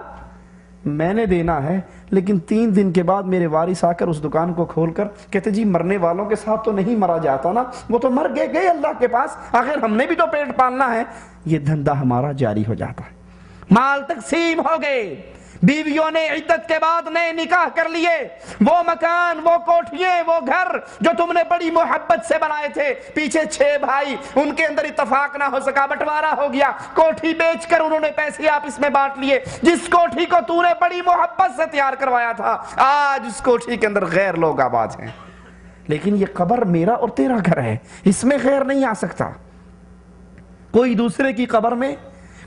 میں نے دینا ہے۔ لیکن 3 دن کے بعد میرے وارث آ کر اس دکان کو کھول کر کہتے جی مرنے والوں کے ساتھ تو نہیں مرا جاتا نا، وہ تو مر گئے اللہ کے پاس، آخر ہم نے بھی تو پیٹ پالنا ہے، یہ دھندا ہمارا جاری ہو جاتا ہے۔ مال تقسیم ہو گئے، بیویوں نے عدت کے بعد نئے نکاح کر لیے، وہ مکان، وہ کوٹھیاں، وہ گھر جو تم نے بڑی محبت سے بنائے تھے، پیچھے 6 بھائی، ان کے اندر اتفاق نہ ہو سکا، بٹوارا ہو گیا، کوٹھی بیچ کر انہوں نے پیسے آپس میں بانٹ لیے، جس کوٹھی کو تو نے بڑی محبت سے تیار کروایا تھا، آج اس کوٹھی کے اندر غیر لوگ آباد ہیں۔ لیکن یہ قبر میرا اور تیرا گھر ہے، اس میں غیر نہیں آ سکتا۔ کوئی دوسرے کی قبر میں،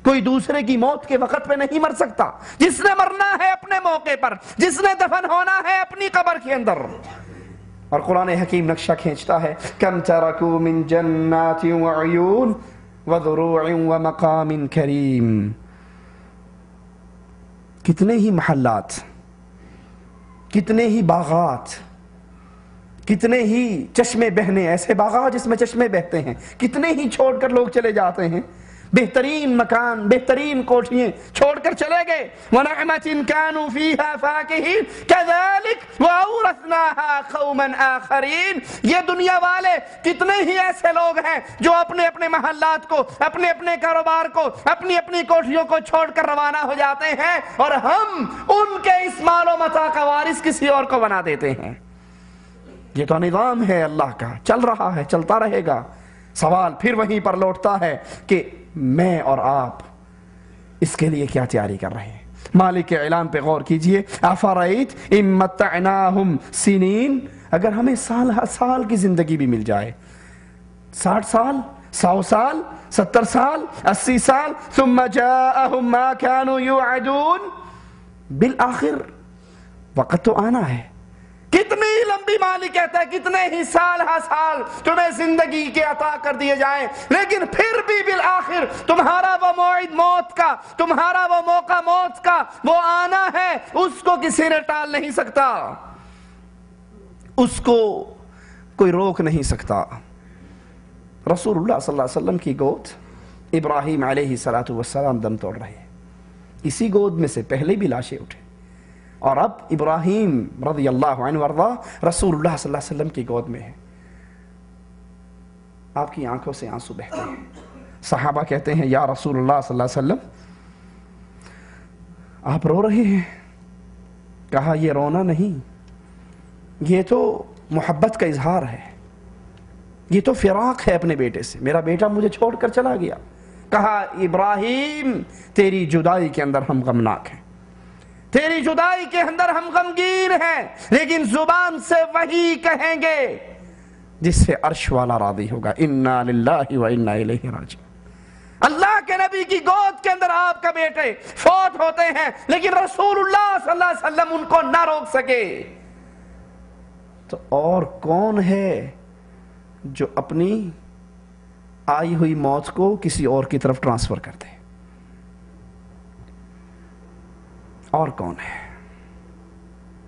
کوئی دوسرے کی موت کے وقت پہ نہیں مر سکتا، جس نے مرنا ہے اپنے موقع پر، جس نے دفن ہونا ہے اپنی قبر کے اندر۔ اور قرآن حکیم نقشہ کھینچتا ہے، کم ترکوا من جنات وعیون وزروع ومقام کریم، کتنے ہی محلات، کتنے ہی باغات، کتنے ہی چشمے بہنے، ایسے باغات جس میں چشمے بہتے ہیں، کتنے ہی چھوڑ کر لوگ چلے جاتے ہیں، بہترین مکان، بہترین کوٹھیاں چھوڑ کر چلے گئے۔ وَنَعْمَةٍ كَانُوا فِيهَا فَاكِهِينَ كَذَلِكَ وَأَوْرَثْنَاهَا قَوْمًا آخَرِينَ، یہ دنیا والے کتنے ہی ایسے لوگ ہیں جو اپنے اپنے محلات کو، اپنے اپنے کاروبار کو، اپنی اپنی کوٹھیوں کو چھوڑ کر روانہ ہو جاتے ہیں، اور ہم ان کے اس مال و متاع کا وارث کسی اور کو بنا دیتے ہیں۔ یہ تو نظام ہے اللہ کا، چل رہا ہے، چلتا رہے گا۔ سوال پھر وہیں پر لوٹتا ہے کہ میں اور آپ اس کے لیے کیا تیاری کر رہے ہیں؟ مالک کے اعلان پہ غور کیجئے، افرائیت ان متعناہم سنین، اگر ہمیں سال کی زندگی بھی مل جائے، 60 سال، 100 سال، 70 سال، 80 سال، ثم جاءہم ما كانوا یوعدون، بالآخر وقت تو آنا ہے، کتنی لمبی مالک کہتا ہے کتنے ہی سال تمہیں زندگی کے عطا کر دیے جائیں، لیکن پھر بھی بالآخر تمہارا وہ موعد موت کا، تمہارا وہ موقع موت کا وہ آنا ہے، اس کو کسی نے ٹال نہیں سکتا، اس کو کوئی روک نہیں سکتا۔ رسول اللہ صلی اللہ علیہ وسلم کی گود ابراہیم علیہ السلام دم توڑ رہے ہیں، اسی گود میں سے پہلے بھی لاشیں اٹھے، اور اب ابراہیم رضی اللہ عنہ وارضا رسول اللہ صلی اللہ علیہ وسلم کی گود میں ہے، آپ کی آنکھوں سے آنسو بہتے ہیں۔ صحابہ کہتے ہیں یا رسول اللہ صلی اللہ علیہ وسلم آپ رو رہے ہیں؟ کہا یہ رونا نہیں، یہ تو محبت کا اظہار ہے، یہ تو فراق ہے اپنے بیٹے سے، میرا بیٹا مجھے چھوڑ کر چلا گیا۔ کہا ابراہیم تیری جدائی کے اندر ہم غمناک ہیں، تیری جدائی کے اندر ہم غمگین ہیں، لیکن زبان سے وہی کہیں گے جس سے عرش والا راضی ہوگا، انا للہ و انا الیہ راجعون۔ اللہ کے نبی کی گود کے اندر آپ کا بیٹے فوت ہوتے ہیں، لیکن رسول اللہ صلی اللہ علیہ وسلم ان کو نہ روک سکے، تو اور کون ہے جو اپنی آئی ہوئی موت کو کسی اور کی طرف ٹرانسفر کر دے؟ اور کون ہے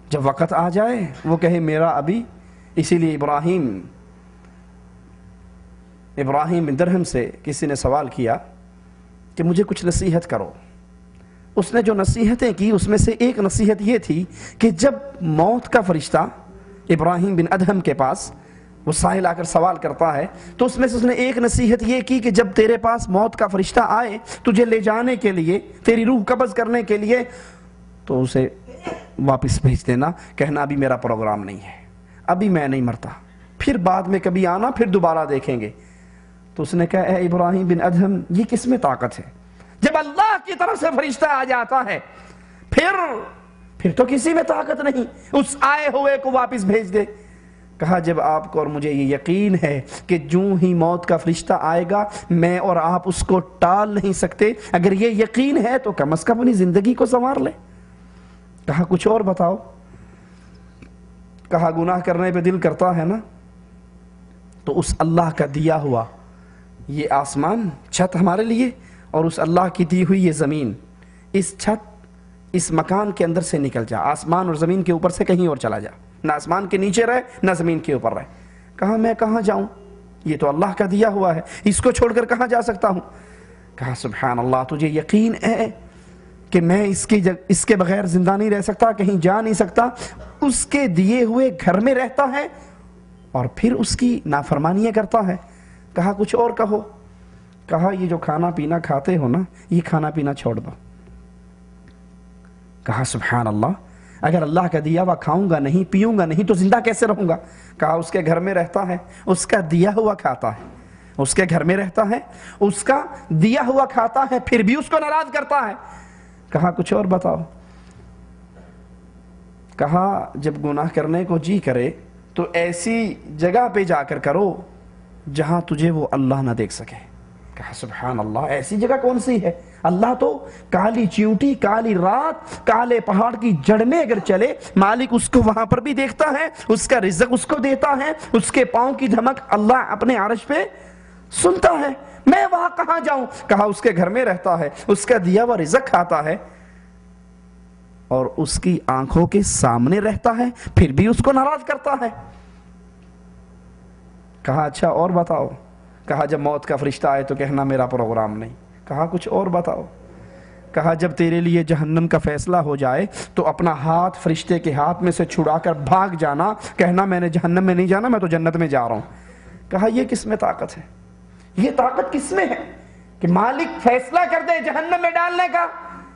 جب وقت آ جائے وہ کہے میرا ابھی؟ اسی لیے ابراہیم بن درہم سے کسی نے سوال کیا کہ مجھے کچھ نصیحت کرو، اس نے جو نصیحتیں کی اس میں سے ایک نصیحت یہ تھی کہ جب موت کا فرشتہ ابراہیم بن ادہم کے پاس وہ سائل آ کر سوال کرتا ہے تو اس میں سے اس نے ایک نصیحت یہ کی کہ جب تیرے پاس موت کا فرشتہ آئے تجھے لے جانے کے لیے، تیری روح قبض کرنے کے لیے، تو اسے واپس بھیج دینا، کہنا ابھی میرا پروگرام نہیں ہے، ابھی میں نہیں مرتا، پھر بعد میں کبھی آنا، پھر دوبارہ دیکھیں گے۔ تو اس نے کہا اے ابراہیم بن ادہم یہ کس میں طاقت ہے؟ جب اللہ کی طرف سے فرشتہ آ جاتا ہے پھر تو کسی میں طاقت نہیں، اس آئے ہوئے کو واپس بھیج دے۔ کہا جب آپ کو اور مجھے یہ یقین ہے کہ جوں ہی موت کا فرشتہ آئے گا میں اور آپ اس کو ٹال نہیں سکتے، اگر یہ یقین ہے تو کم از کم اپنی زندگی کو سنوار لے۔ کہا کچھ اور بتاؤ؟ کہا گناہ کرنے پہ دل کرتا ہے نا، تو اس اللہ کا دیا ہوا یہ آسمان چھت ہمارے لیے، اور اس اللہ کی دی ہوئی یہ زمین، اس چھت اس مکان کے اندر سے نکل جا، آسمان اور زمین کے اوپر سے کہیں اور چلا جا، نہ آسمان کے نیچے رہے نہ زمین کے اوپر رہے۔ کہا میں کہاں جاؤں، یہ تو اللہ کا دیا ہوا ہے، اس کو چھوڑ کر کہاں جا سکتا ہوں؟ کہا سبحان اللہ، تجھے یقین ہے کہ میں اس کے بغیر زندہ نہیں رہ سکتا، کہیں جا نہیں سکتا، اس کے دیے ہوئے گھر میں رہتا ہے اور پھر اس کی نافرمانیاں کرتا ہے۔ کہا کچھ اور کہو؟ کہا یہ جو کھانا پینا کھاتے ہو نا، یہ کھانا پینا چھوڑ دو۔ کہا سبحان اللہ، اگر اللہ کا دیا ہوا کھاؤں گا نہیں، پیوں گا نہیں تو زندہ کیسے رہوں گا؟ کہا اس کے گھر میں رہتا ہے، اس کا دیا ہوا کھاتا ہے، اس کے گھر میں رہتا ہے، اس کا دیا ہوا کھاتا ہے، پھر بھی اس کو ناراض کرتا ہے۔ کہا کچھ اور بتاؤ؟ کہا جب گناہ کرنے کو جی کرے تو ایسی جگہ پہ جا کر کرو جہاں تجھے وہ اللہ نہ دیکھ سکے۔ کہا سبحان اللہ، ایسی جگہ کون سی ہے؟ اللہ تو کالی چیونٹی، کالی رات، کالے پہاڑ کی جڑ میں اگر چلے مالک اس کو وہاں پر بھی دیکھتا ہے، اس کا رزق اس کو دیتا ہے، اس کے پاؤں کی دھمک اللہ اپنے عرش پہ سنتا ہے، میں وہاں کہاں جاؤں؟ کہا اس کے گھر میں رہتا ہے، اس کا دیا ہوا رزق کھاتا ہے اور اس کی آنکھوں کے سامنے رہتا ہے، پھر بھی اس کو ناراض کرتا ہے۔ کہا اچھا اور بتاؤ؟ کہا جب موت کا فرشتہ آئے تو کہنا میرا پروگرام نہیں۔ کہا کچھ اور بتاؤ؟ کہا جب تیرے لیے جہنم کا فیصلہ ہو جائے تو اپنا ہاتھ فرشتے کے ہاتھ میں سے چھڑا کر بھاگ جانا، کہنا میں نے جہنم میں نہیں جانا، میں تو جنت میں جا رہا ہوں۔ کہا یہ کس میں طاقت ہے؟ یہ طاقت کس میں ہے کہ مالک فیصلہ کر دے جہنم میں ڈالنے کا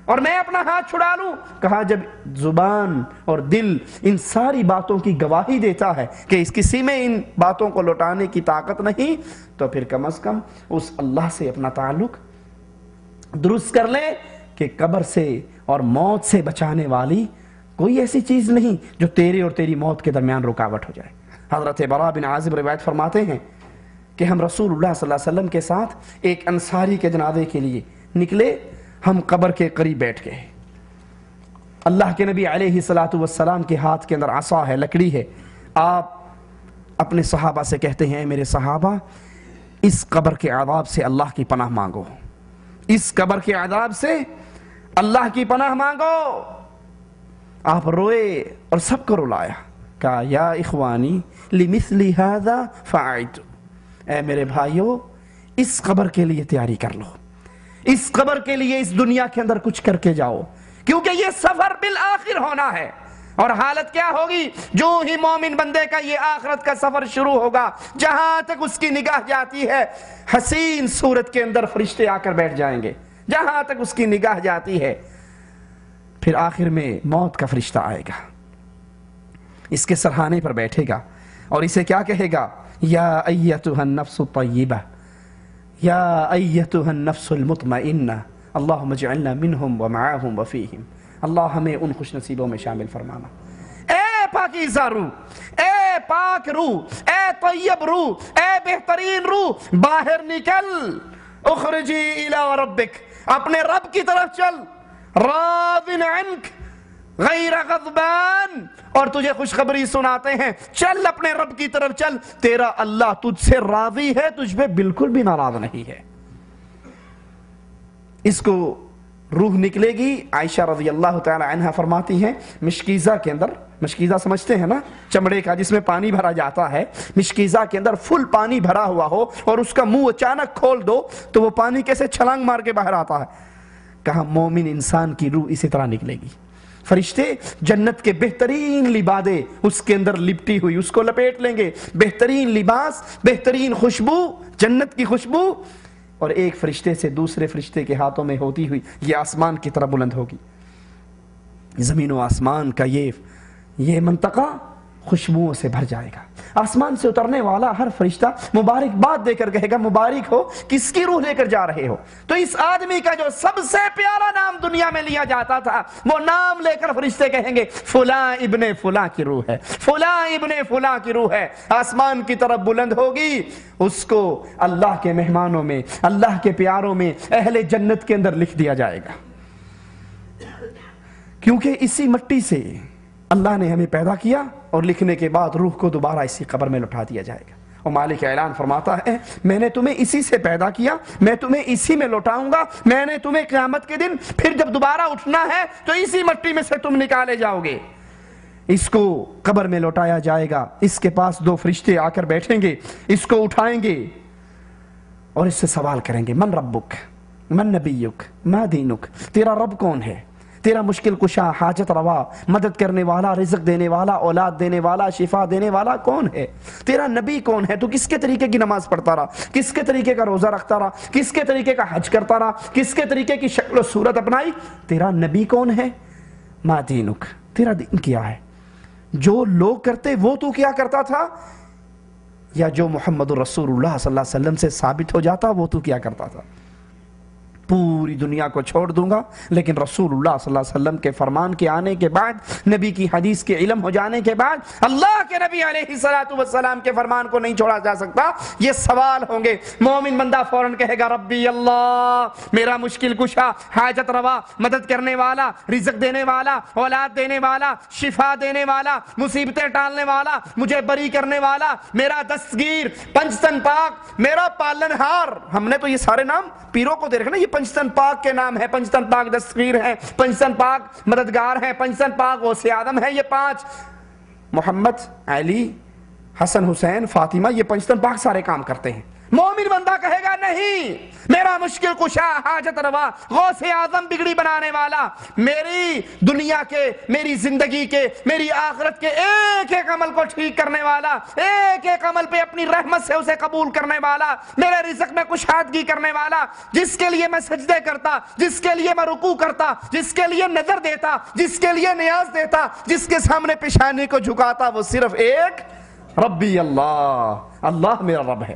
اور میں اپنا ہاتھ چھڑا لوں؟ کہا جب زبان اور دل ان ساری باتوں کی گواہی دیتا ہے کہ اس کسی میں ان باتوں کو لوٹانے کی طاقت نہیں، تو پھر کم از کم اس اللہ سے اپنا تعلق درست کر لے کہ قبر سے اور موت سے بچانے والی کوئی ایسی چیز نہیں جو تیرے اور تیری موت کے درمیان رکاوٹ ہو جائے۔ حضرت براء بن عازب روایت فرماتے ہیں کہ ہم رسول اللہ صلی اللہ علیہ وسلم کے ساتھ ایک انصاری کے جنازے کے لیے نکلے، ہم قبر کے قریب بیٹھ گئے۔ اللہ کے نبی علیہ السلام کے ہاتھ کے اندر عصا ہے، لکڑی ہے۔ آپ اپنے صحابہ سے کہتے ہیں میرے صحابہ اس قبر کے عذاب سے اللہ کی پناہ مانگو، اس قبر کے عذاب سے اللہ کی پناہ مانگو۔ آپ روئے اور سب کو رلایا، کہا یا اخوانی لمثل هذا فعیت، اے میرے بھائیو اس قبر کے لیے تیاری کر لو، اس قبر کے لیے اس دنیا کے اندر کچھ کر کے جاؤ، کیونکہ یہ سفر بالآخر ہونا ہے۔ اور حالت کیا ہوگی؟ جو ہی مومن بندے کا یہ آخرت کا سفر شروع ہوگا، جہاں تک اس کی نگاہ جاتی ہے حسین صورت کے اندر فرشتے آ کر بیٹھ جائیں گے، جہاں تک اس کی نگاہ جاتی ہے۔ پھر آخر میں موت کا فرشتہ آئے گا، اس کے سرہانے پر بیٹھے گا اور اسے کیا کہے گا؟ یا ایتھا النفس الطیبہ، یا ایتھا النفس المطمئنہ، اللہم اجعلنا منہم ومعاہم وفیہم، اللہ ہمیں ان خوش نصیبوں میں شامل فرمانا۔ اے پاکیزہ روح، اے پاک روح، اے طیب روح، اے بہترین روح، باہر نکل، اخرجی الی ربک، اپنے رب کی طرف چل، راض عنک غیر غضبان، اور تجھے خوشخبری سناتے ہیں چل اپنے رب کی طرف چل، تیرا اللہ تجھ سے راضی ہے، تجھ پہ بالکل بھی ناراض نہیں ہے۔ اس کو روح نکلے گی، عائشہ رضی اللہ تعالی عنہ فرماتی ہیں مشکیزہ کے اندر، مشکیزہ سمجھتے ہیں نا، چمڑے کا جس میں پانی بھرا جاتا ہے، مشکیزہ کے اندر فل پانی بھرا ہوا ہو اور اس کا منہ اچانک کھول دو تو وہ پانی کیسے چھلانگ مار کے باہر آتا ہے، کہا مومن انسان کی روح اسی طرح نکلے گی۔ فرشتے جنت کے بہترین لبادے اس کے اندر لپٹی ہوئی اس کو لپیٹ لیں گے، بہترین لباس، بہترین خوشبو، جنت کی خوشبو، اور ایک فرشتے سے دوسرے فرشتے کے ہاتھوں میں ہوتی ہوئی یہ آسمان کی طرف بلند ہوگی۔ زمین و آسمان کا یہ منطقہ خوشبوؤں سے بھر جائے گا۔ آسمان سے اترنے والا ہر فرشتہ مبارکباد دے کر کہے گا مبارک ہو، کس کی روح لے کر جا رہے ہو؟ تو اس آدمی کا جو سب سے پیارا نام دنیا میں لیا جاتا تھا، وہ نام لے کر فرشتے کہیں گے فلاں ابن فلاں کی روح ہے، فلاں ابن فلاں کی روح ہے، آسمان کی طرف بلند ہوگی۔ اس کو اللہ کے مہمانوں میں، اللہ کے پیاروں میں، اہل جنت کے اندر لکھ دیا جائے گا، کیونکہ اسی مٹی سے اللہ نے ہمیں پیدا کیا اور لکھنے کے بعد روح کو دوبارہ اسی قبر میں لٹا دیا جائے گا۔ اور مالک اعلان فرماتا ہے میں نے تمہیں اسی سے پیدا کیا، میں تمہیں اسی میں لوٹاؤں گا، میں نے تمہیں قیامت کے دن پھر جب دوبارہ اٹھنا ہے تو اسی مٹی میں سے تم نکالے جاؤ گے۔ اس کو قبر میں لوٹایا جائے گا، اس کے پاس دو فرشتے آ کر بیٹھیں گے، اس کو اٹھائیں گے اور اس سے سوال کریں گے من ربک، من نبیک، ما دینک، تیرا رب کون ہے؟ تیرا مشکل کشا، حاجت روا، مدد کرنے والا، رزق دینے والا، اولاد دینے والا، شفا دینے والا کون ہے؟ تیرا نبی کون ہے؟ تو کس کے طریقے کی نماز پڑھتا رہا، کس کے طریقے کا روزہ رکھتا رہا، کس کے طریقے کا حج کرتا رہا، کس کے طریقے کی شکل و صورت اپنائی؟ تیرا نبی کون ہے؟ ما دینک، تیرا دین کیا ہے؟ جو لوگ کرتے وہ تو کیا کرتا تھا، یا جو محمد رسول اللہ صلی اللہ علیہ وسلم سے ثابت ہو جاتا وہ تو کیا کرتا تھا؟ پوری دنیا کو چھوڑ دوں گا لیکن رسول اللہ صلی اللہ علیہ وسلم کے فرمان کے آنے کے بعد، نبی کی حدیث کے علم ہو جانے کے بعد اللہ کے نبی علیہ السلام کے فرمان کو نہیں چھوڑا جا سکتا۔ یہ سوال ہوں گے، مومن بندہ فوراً کہے گا ربی اللہ، میرا مشکل کشا، حاجت روا، مدد کرنے والا، رزق دینے والا، اولاد دینے والا، شفا دینے والا، مصیبتیں ٹالنے والا، مجھے بری کرنے والا، میرا دستگیر، پنجتن پاک، میرا پالنہار۔ ہم نے تو یہ سارے نام پیروں کو دے رکھے نا، یہ پنجتن پاک کے نام ہے، پنجتن پاک دستگیر ہے، پنجتن پاک مددگار ہے، پنجتن پاک غوث اعظم ہے، یہ پانچ محمد، علی، حسن، حسین، فاطمہ، یہ پنجتن پاک سارے کام کرتے ہیں۔ مومن بندہ کہے گا نہیں، میرا مشکل کشا، حاجت روا، غوث اعظم، بگڑی بنانے والا، میری دنیا کے، میری زندگی کے، میری آخرت کے ایک ایک عمل کو ٹھیک کرنے والا، ایک ایک عمل پہ اپنی رحمت سے اسے قبول کرنے والا، میرے رزق میں کشادگی کرنے والا، جس کے لیے میں سجدے کرتا، جس کے لیے میں رکوع کرتا، جس کے لیے نظر دیتا، جس کے لیے نیاز دیتا، جس کے سامنے پیشانی کو جھکاتا، وہ صرف ایک ربی اللہ، اللہ میرا رب ہے۔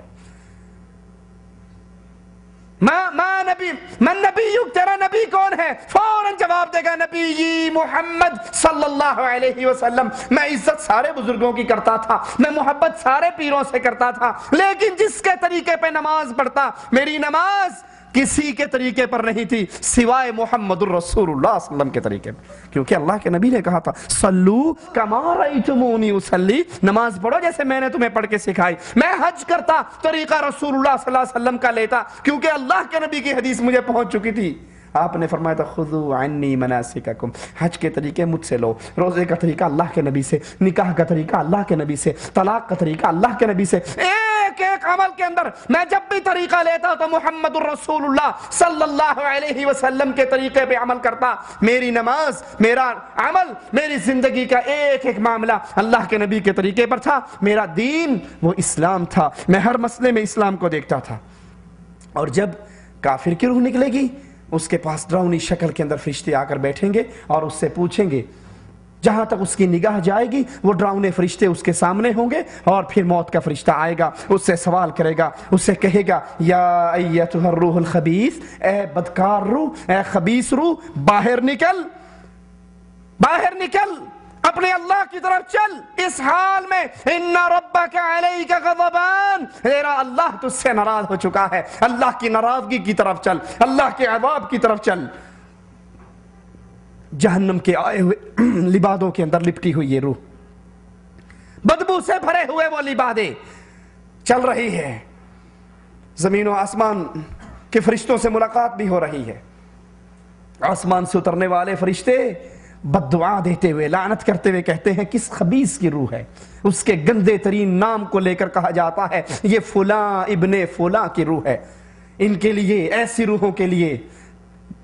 من نبیک، تیرا نبی کون ہے؟ فوراً جواب دے گا نبی محمد صلی اللہ علیہ وسلم۔ میں عزت سارے بزرگوں کی کرتا تھا، میں محبت سارے پیروں سے کرتا تھا، لیکن جس کے طریقے پہ نماز پڑھتا، میری نماز کسی کے طریقے پر نہیں تھی سوائے محمد الرسول اللہ صلی اللہ علیہ وسلم کے طریقے پر، کیونکہ اللہ کے نبی نے کہا تھا صلو کما رأیتمونی اصلی، نماز پڑھو جیسے میں نے تمہیں پڑھ کے سکھائی۔ میں حج کرتا طریقہ رسول اللہ صلی اللہ علیہ وسلم کا لیتا، کیونکہ اللہ کے نبی کی حدیث مجھے پہنچ چکی تھی۔ آپ نے فرمایا تھا خذوا عنی مناسککم، حج کے طریقے مجھ سے لو، روزے کا طریقہ اللہ کے نبی سے، نکاح کا طریقہ اللہ کے نبی سے، طلاق کا طریقہ اللہ کے نبی سے۔ ایک ایک عمل کے اندر میں جب بھی طریقہ لیتا تو محمد الرسول اللہ صلی اللہ علیہ وسلم کے طریقے پہ عمل کرتا۔ میری نماز، میرا عمل، میری زندگی کا ایک ایک معاملہ اللہ کے نبی کے طریقے پر تھا۔ میرا دین وہ اسلام تھا، میں ہر مسئلے میں اسلام کو دیکھتا تھا۔ اور جب کافر کی روح نکلے گی، اس کے پاس ڈراؤنی شکل کے اندر فرشتے آ کر بیٹھیں گے اور اس سے پوچھیں گے، جہاں تک اس کی نگاہ جائے گی وہ ڈراؤنے فرشتے اس کے سامنے ہوں گے، اور پھر موت کا فرشتہ آئے گا، اس سے سوال کرے گا، اس سے کہے گا یا ایتھا الروح الخبیث، اے بدکار روح، اے خبیث روح، باہر نکل، باہر نکل، اپنے اللہ کی طرف چل۔ اس حال میں ان ربک علیک غضبان، تیرا اللہ تجھ سے ناراض ہو چکا ہے، اللہ کی ناراضگی کی طرف چل، اللہ کے عذاب کی طرف چل۔ جہنم کے آئے ہوئے لبادوں کے اندر لپٹی ہوئی یہ روح، بدبو سے بھرے ہوئے وہ لبادیں چل رہی ہے، زمین و آسمان کے فرشتوں سے ملاقات بھی ہو رہی ہے۔ آسمان سے اترنے والے فرشتے بد دعا دیتے ہوئے، لعنت کرتے ہوئے کہتے ہیں کس خبیث کی روح ہے، اس کے گندے ترین نام کو لے کر کہا جاتا ہے یہ فلاں ابن فلاں کی روح ہے۔ ان کے لیے، ایسی روحوں کے لیے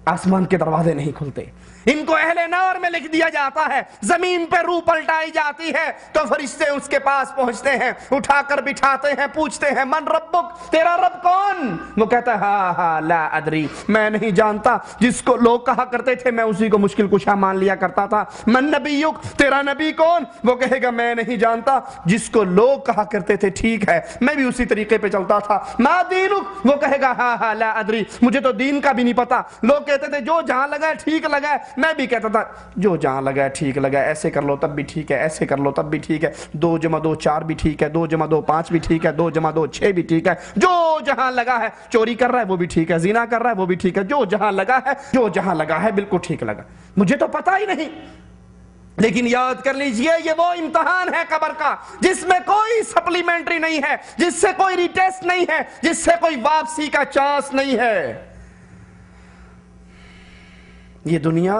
آسمان کے دروازے نہیں کھلتے، ان کو اہل نار میں لکھ دیا جاتا ہے۔ زمین پہ روح پلٹائی جاتی ہے تو فرشتے اس کے پاس پہنچتے ہیں، اٹھا کر بٹھاتے ہیں، پوچھتے ہیں من ربک، تیرا رب کون؟ وہ کہتا ہے ہاں لا ادری، میں نہیں جانتا، جس کو لوگ کہا کرتے تھے میں اسی کو مشکل کشا مان لیا کرتا تھا۔ من نبیک، تیرا نبی کون؟ وہ کہے گا میں نہیں جانتا، جس کو لوگ کہا کرتے تھے ٹھیک ہے میں بھی اسی طریقے پہ چلتا تھا۔ ما دینک، وہ کہے گا ہاں لا ادری، مجھے تو دین کا بھی نہیں پتا۔ لوگ کہتے تھے جو جہاں لگا ہے ٹھیک لگا ہے، میں بھی کہتا تھا جو جہاں لگا ہے ٹھیک لگا ہے، ایسے کر لو تب بھی ٹھیک ہے، ایسے کر لو تب بھی ٹھیک ہے، 2 + 2 4 بھی ٹھیک ہے، 2 + 2 5 بھی ٹھیک ہے، 2 + 2 6 بھی ٹھیک ہے، جو جہاں لگا ہے، چوری کر رہا ہے وہ بھی ٹھیک ہے، زنا کر رہا ہے وہ بھی ٹھیک ہے، جو جہاں لگا ہے، جو جہاں لگا ہے بالکل ٹھیک لگا، مجھے تو پتا ہی نہیں۔ لیکن یاد کر لیجئے یہ وہ امتحان ہے قبر کا جس میں کوئی سپلیمنٹری نہیں ہے، جس سے کوئی ریٹیسٹ نہیں ہے، جس سے کوئی واپسی کا چانس نہیں ہے۔ یہ دنیا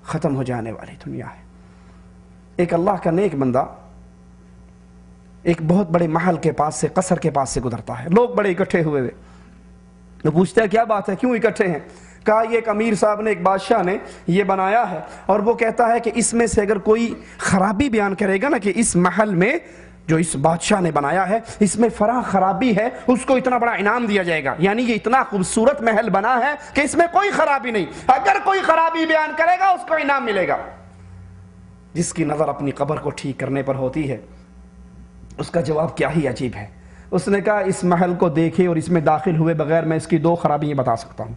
ختم ہو جانے والی دنیا ہے۔ ایک اللہ کا نیک بندہ ایک بہت بڑے محل کے پاس سے، قصر کے پاس سے گزرتا ہے، لوگ بڑے اکٹھے ہوئے ہوئے، وہ پوچھتا ہے کیا بات ہے، کیوں اکٹھے ہیں؟ کہا یہ ایک امیر صاحب نے، ایک بادشاہ نے یہ بنایا ہے، اور وہ کہتا ہے کہ اس میں سے اگر کوئی خرابی بیان کرے گا نا کہ اس محل میں جو اس بادشاہ نے بنایا ہے اس میں فلاں خرابی ہے، اس کو اتنا بڑا انعام دیا جائے گا، یعنی یہ اتنا خوبصورت محل بنا ہے کہ اس میں کوئی خرابی نہیں، اگر کوئی خرابی بیان کرے گا اس کو انعام ملے گا۔ جس کی نظر اپنی قبر کو ٹھیک کرنے پر ہوتی ہے اس کا جواب کیا ہی عجیب ہے۔ اس نے کہا اس محل کو دیکھے اور اس میں داخل ہوئے بغیر میں اس کی 2 خرابیاں بتا سکتا ہوں۔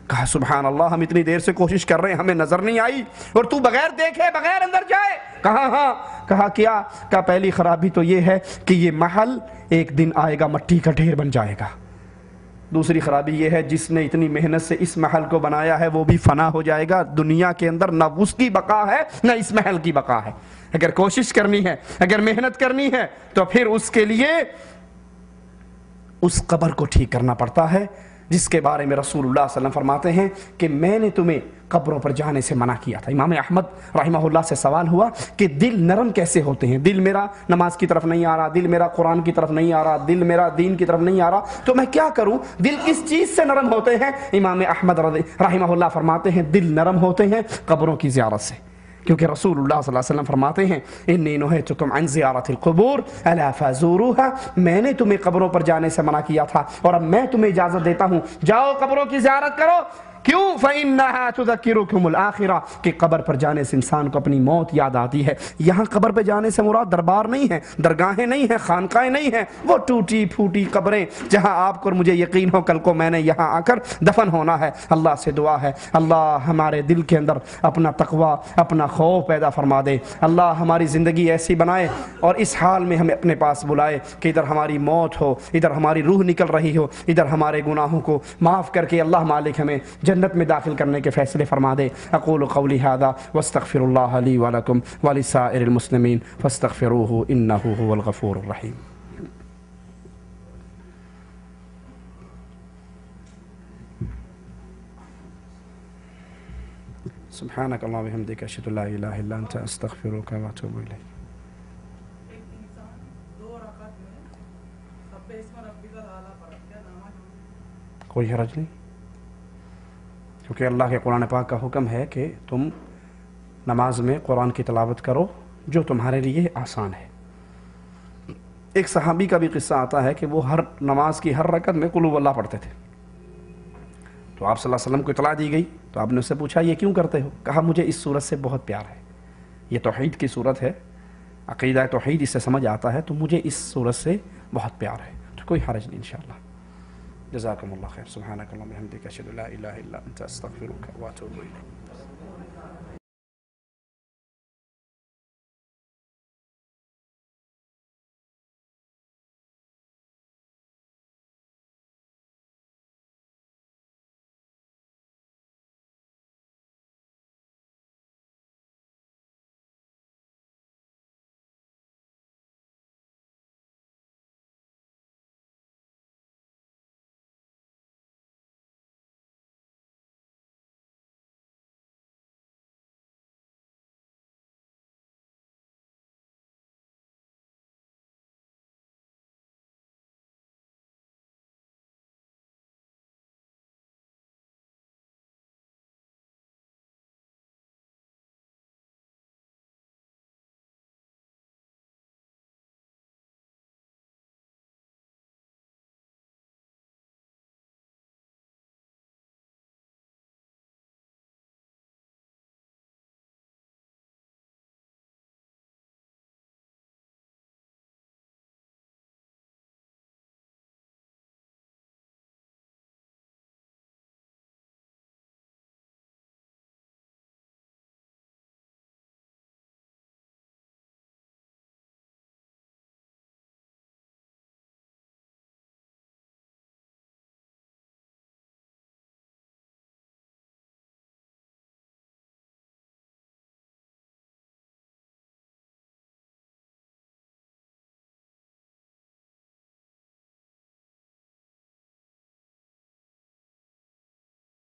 کہا سبحان اللہ، ہم اتنی دیر سے کوشش کر رہے ہیں ہمیں نظر نہیں آئی اور تو بغیر دیکھے بغیر اندر جائے؟ کہا ہاں۔ کہا کیا؟ کہا پہلی خرابی تو یہ ہے کہ یہ محل ایک دن آئے گا مٹی کا ڈھیر بن جائے گا۔ دوسری خرابی یہ ہے جس نے اتنی محنت سے اس محل کو بنایا ہے وہ بھی فنا ہو جائے گا، دنیا کے اندر نہ اس کی بقا ہے نہ اس محل کی بقا ہے۔ اگر کوشش کرنی ہے، اگر محنت کرنی ہے تو پھر اس کے لیے اس قبر کو ٹھیک کرنا پڑتا ہے جس کے بارے میں رسول اللہ صلی اللہ علیہ وسلم فرماتے ہیں کہ میں نے تمہیں قبروں پر جانے سے منع کیا تھا۔ امام احمد رحمہ اللہ سے سوال ہوا کہ دل نرم کیسے ہوتے ہیں، دل میرا نماز کی طرف نہیں آ رہا، دل میرا قرآن کی طرف نہیں آ رہا، دل میرا دین کی طرف نہیں آ رہا، تو میں کیا کروں، دل کس چیز سے نرم ہوتے ہیں؟ امام احمد رحمہ اللہ فرماتے ہیں دل نرم ہوتے ہیں قبروں کی زیارت سے، کیونکہ رسول اللہ صلی اللہ علیہ وسلم فرماتے ہیں انی نہیتکم عن زیارت القبور الا فزوروها، میں نے تمہیں قبروں پر جانے سے منع کیا تھا اور اب میں تمہیں اجازت دیتا ہوں جاؤ قبروں کی زیارت کرو۔ کیوں؟ فَإِنَّهَا تُذَكِّرُكُمُ الْآخِرَةَ کہ قبر پر جانے سے انسان کو اپنی موت یاد آتی ہے۔ یہاں قبر پہ جانے سے مراد دربار نہیں ہے، درگاہیں نہیں ہیں، خانقاہیں نہیں ہیں، وہ ٹوٹی پھوٹی قبریں جہاں آپ کو اور مجھے یقین ہو کل کو میں نے یہاں آ کر دفن ہونا ہے۔ اللہ سے دعا ہے اللہ ہمارے دل کے اندر اپنا تقوی، اپنا خوف پیدا فرما دے۔ اللہ ہماری زندگی ایسی بنائے اور اس حال میں ہمیں اپنے پاس بلائے کہ ادھر ہماری موت ہو، ادھر ہماری روح نکل رہی ہو، ادھر ہمارے گناہوں کو معاف کر کے اللہ مالک ہمیں جنت میں داخل کرنے کے فیصلے فرما دے۔ اقول قولی ھذا واستغفر اللہ لی ولکم ولسائر المسلمین فاستغفروہ انہ هو الغفور الرحیم۔ سبحانک اللہم وبحمدک اشہد ان لا الہ الا انت استغفرک واتوب الیک۔ کوئی حرج نہیں، کیونکہ اللہ کے قرآن پاک کا حکم ہے کہ تم نماز میں قرآن کی تلاوت کرو جو تمہارے لیے آسان ہے۔ ایک صحابی کا بھی قصہ آتا ہے کہ وہ ہر نماز کی ہر رکعت میں قل هو اللہ پڑھتے تھے، تو آپ صلی اللہ علیہ وسلم کو اطلاع دی گئی تو آپ نے اس سے پوچھا یہ کیوں کرتے ہو؟ کہا مجھے اس صورت سے بہت پیار ہے، یہ توحید کی صورت ہے، عقیدہ توحید اس سے سمجھ آتا ہے، تو مجھے اس صورت سے بہت پیار ہے۔ تو کوئی حرج نہیں انشاءاللہ۔ جزاکم اللہ خیر۔ سبحانک اللہم وبحمدک اشہد ان لا الہ الا انت استغفرک واتوب الیک۔